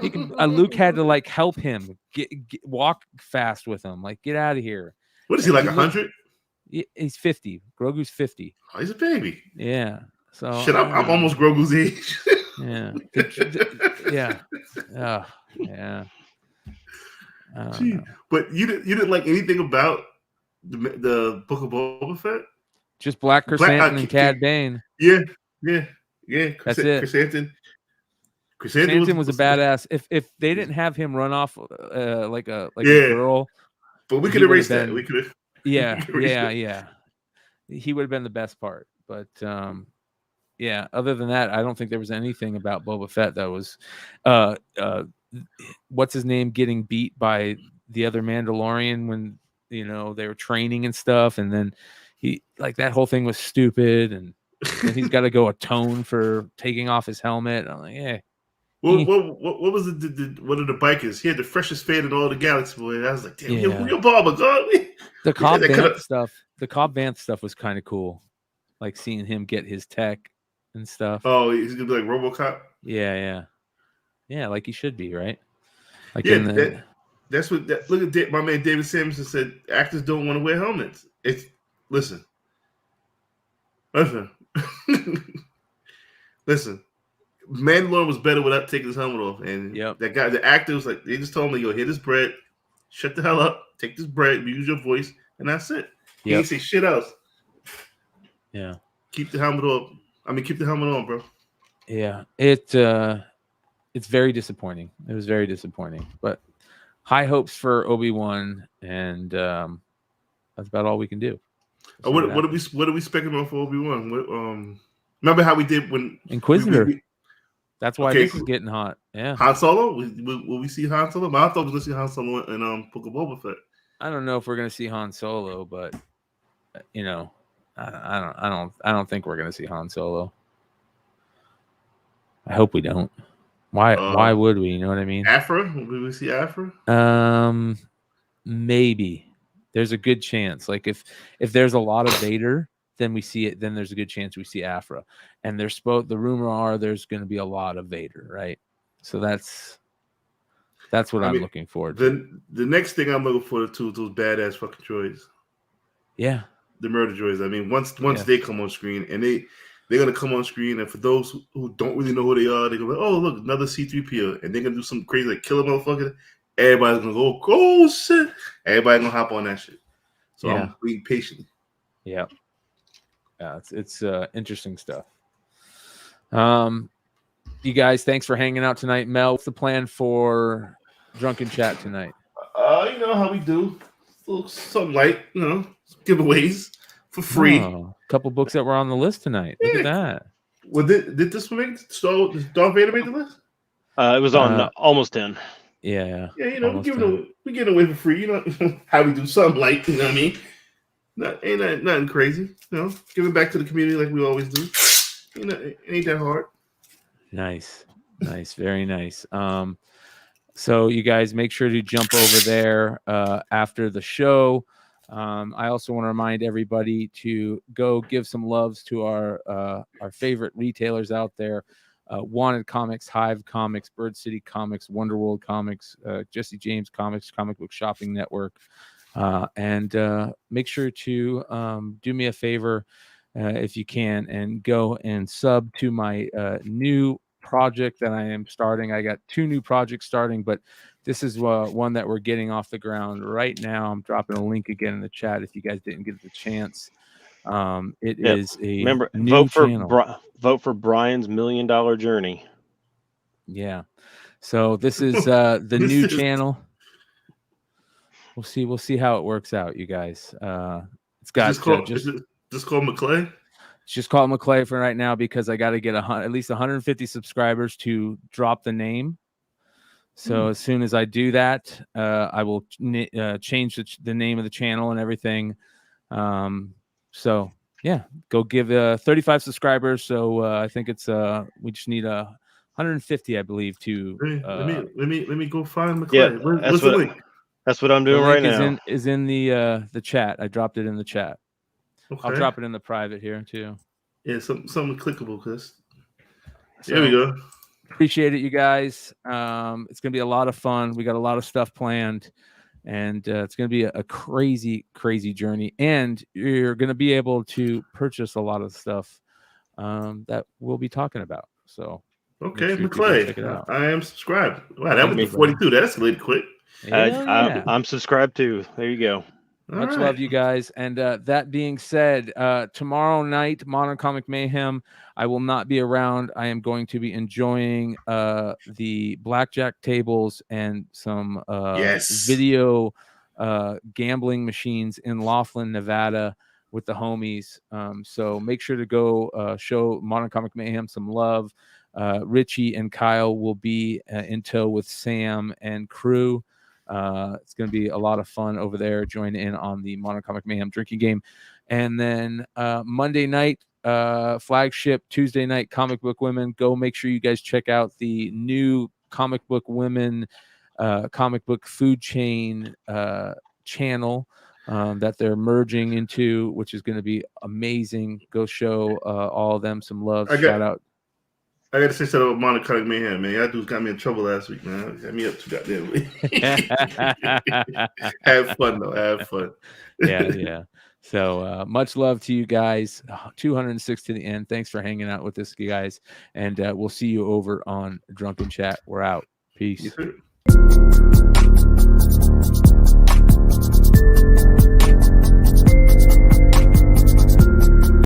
He can. Luke had to like help him get walk fast with him. Like, get out of here. What is he, like 100? He's 50. Grogu's 50. Oh, he's a baby. Yeah. So shit, I'm almost Grogu's age. Yeah. Yeah. Oh, yeah. But you didn't like anything about the Book of Boba Fett? Just Black Chrysanthemum and Cad Bane. Yeah. That's it. Chrysanthemum was a badass. If they didn't have him run off like a girl, but we could erase that. We could have. Yeah. He would have been the best part. But yeah. Other than that, I don't think there was anything about Boba Fett that was what's his name getting beat by the other Mandalorian when they were training and stuff, and then he like that whole thing was stupid, and he's got to go atone for taking off his helmet. I'm like, yeah. What was one of the bikers? He had the freshest fade in all the galaxy, boy. I was like, damn, you're Barber, God. The Cobb Vanth stuff. The Cobb Vanth stuff was kind of cool, like seeing him get his tech and stuff. Oh, he's gonna be like RoboCop. Yeah, like he should be, right? Like that's what. Look at my man David Samuelson said. Actors don't want to wear helmets. Listen. Mandalorian was better without taking his helmet off, and that guy, the actor, was like, they just told him, "Yo, hit this bread, shut the hell up, take this bread, use your voice, and that's it." He didn't say shit else. Yeah, keep the helmet on. Keep the helmet on, bro. Yeah, it's very disappointing. It was very disappointing, but high hopes for Obi-Wan, and that's about all we can do. What are we specking on for Obi-Wan? Remember how we did when Inquisitor? That's why this is getting hot. Yeah, Han Solo. Will we see Han Solo? I thought we were going to see Han Solo in Book of Boba Fett. I don't know if we're going to see Han Solo, but I don't think we're going to see Han Solo. I hope we don't. Why would we? You know what I mean? Afra? Will we see Afra? Maybe. There's a good chance. Like if there's a lot of Vader, then we see it. Then there's a good chance we see Afra. And the rumor are there's going to be a lot of Vader, right? So that's what I'm looking forward to. The next thing I'm looking forward to is those badass fucking droids. Yeah, the murder droids. Once they come on screen, and they're gonna come on screen, and for those who don't really know who they are, they're gonna be like, oh look, another C-3PO, and they're gonna do something crazy like kill a motherfucker. Everybody's gonna go, oh shit! Everybody's gonna hop on that shit. So I'm waiting patiently. Yeah. It's interesting stuff. You guys, thanks for hanging out tonight. Mel, what's the plan for Drunken Chat tonight? You know how we do. Something like, giveaways for free. A couple books that were on the list tonight. Look at that. Well, did this one make did Darth Vader make the list? It was on almost 10. Yeah. Yeah, we give it away for free. You know how we do something like, you know what I mean? Nothing crazy. Give it back to the community like we always do. It ain't that hard. Nice, very nice. So you guys make sure to jump over there after the show. I also want to remind everybody to go give some loves to our favorite retailers out there. Wanted Comics, Hive Comics, Bird City Comics, Wonderworld Comics, Jesse James Comics, Comic Book Shopping Network. And make sure to do me a favor if you can and go and sub to my new project that I am starting. I got 2 new projects starting, but this is one that we're getting off the ground right now. I'm dropping a link again in the chat if you guys didn't get the chance. It is a Remember, new channel. Vote for Brian's $1 million journey. Yeah. So this is the new channel. We'll see how it works out, you guys. It's got just called McClay. It's just called McClay for right now because I got to get at least 150 subscribers to drop the name. So as soon as I do that, I will change the name of the channel and everything. So yeah, go give 35 subscribers. So I think it's we just need 150, I believe, to let me go find McClay. Yeah, Where's the link? That's what I'm doing right now. Is in the chat. I dropped it in the chat. Okay. I'll drop it in the private here too. Yeah, something clickable, Chris. There we go. Appreciate it, you guys. It's gonna be a lot of fun. We got a lot of stuff planned, and it's gonna be a crazy, crazy journey. And you're gonna be able to purchase a lot of stuff that we'll be talking about. So okay, sure McClay, check it out. I am subscribed. Wow, that was the 42. That escalated quick. I'm subscribed too. There you go. Much love, you guys. And that being said, tomorrow night, Modern Comic Mayhem, I will not be around. I am going to be enjoying the blackjack tables and some video gambling machines in Laughlin, Nevada with the homies. So make sure to go show Modern Comic Mayhem some love. Richie and Kyle will be in tow with Sam and crew. It's going to be a lot of fun over there. Join in on the Modern Comic Mayhem drinking game. And then Monday night, flagship, Tuesday night, Comic Book Women. Go make sure you guys check out the new Comic Book Women comic book food chain channel that they're merging into, which is going to be amazing. Go show all of them some love. Shout out. I got to say something about Modern Comic Mayhem, man. Y'all dudes got me in trouble last week, man. Got me up too goddamn late. Have fun, though. Have fun. Yeah. So much love to you guys. 206 to the end. Thanks for hanging out with us, guys. And we'll see you over on Drunken Chat. We're out. Peace. Yes,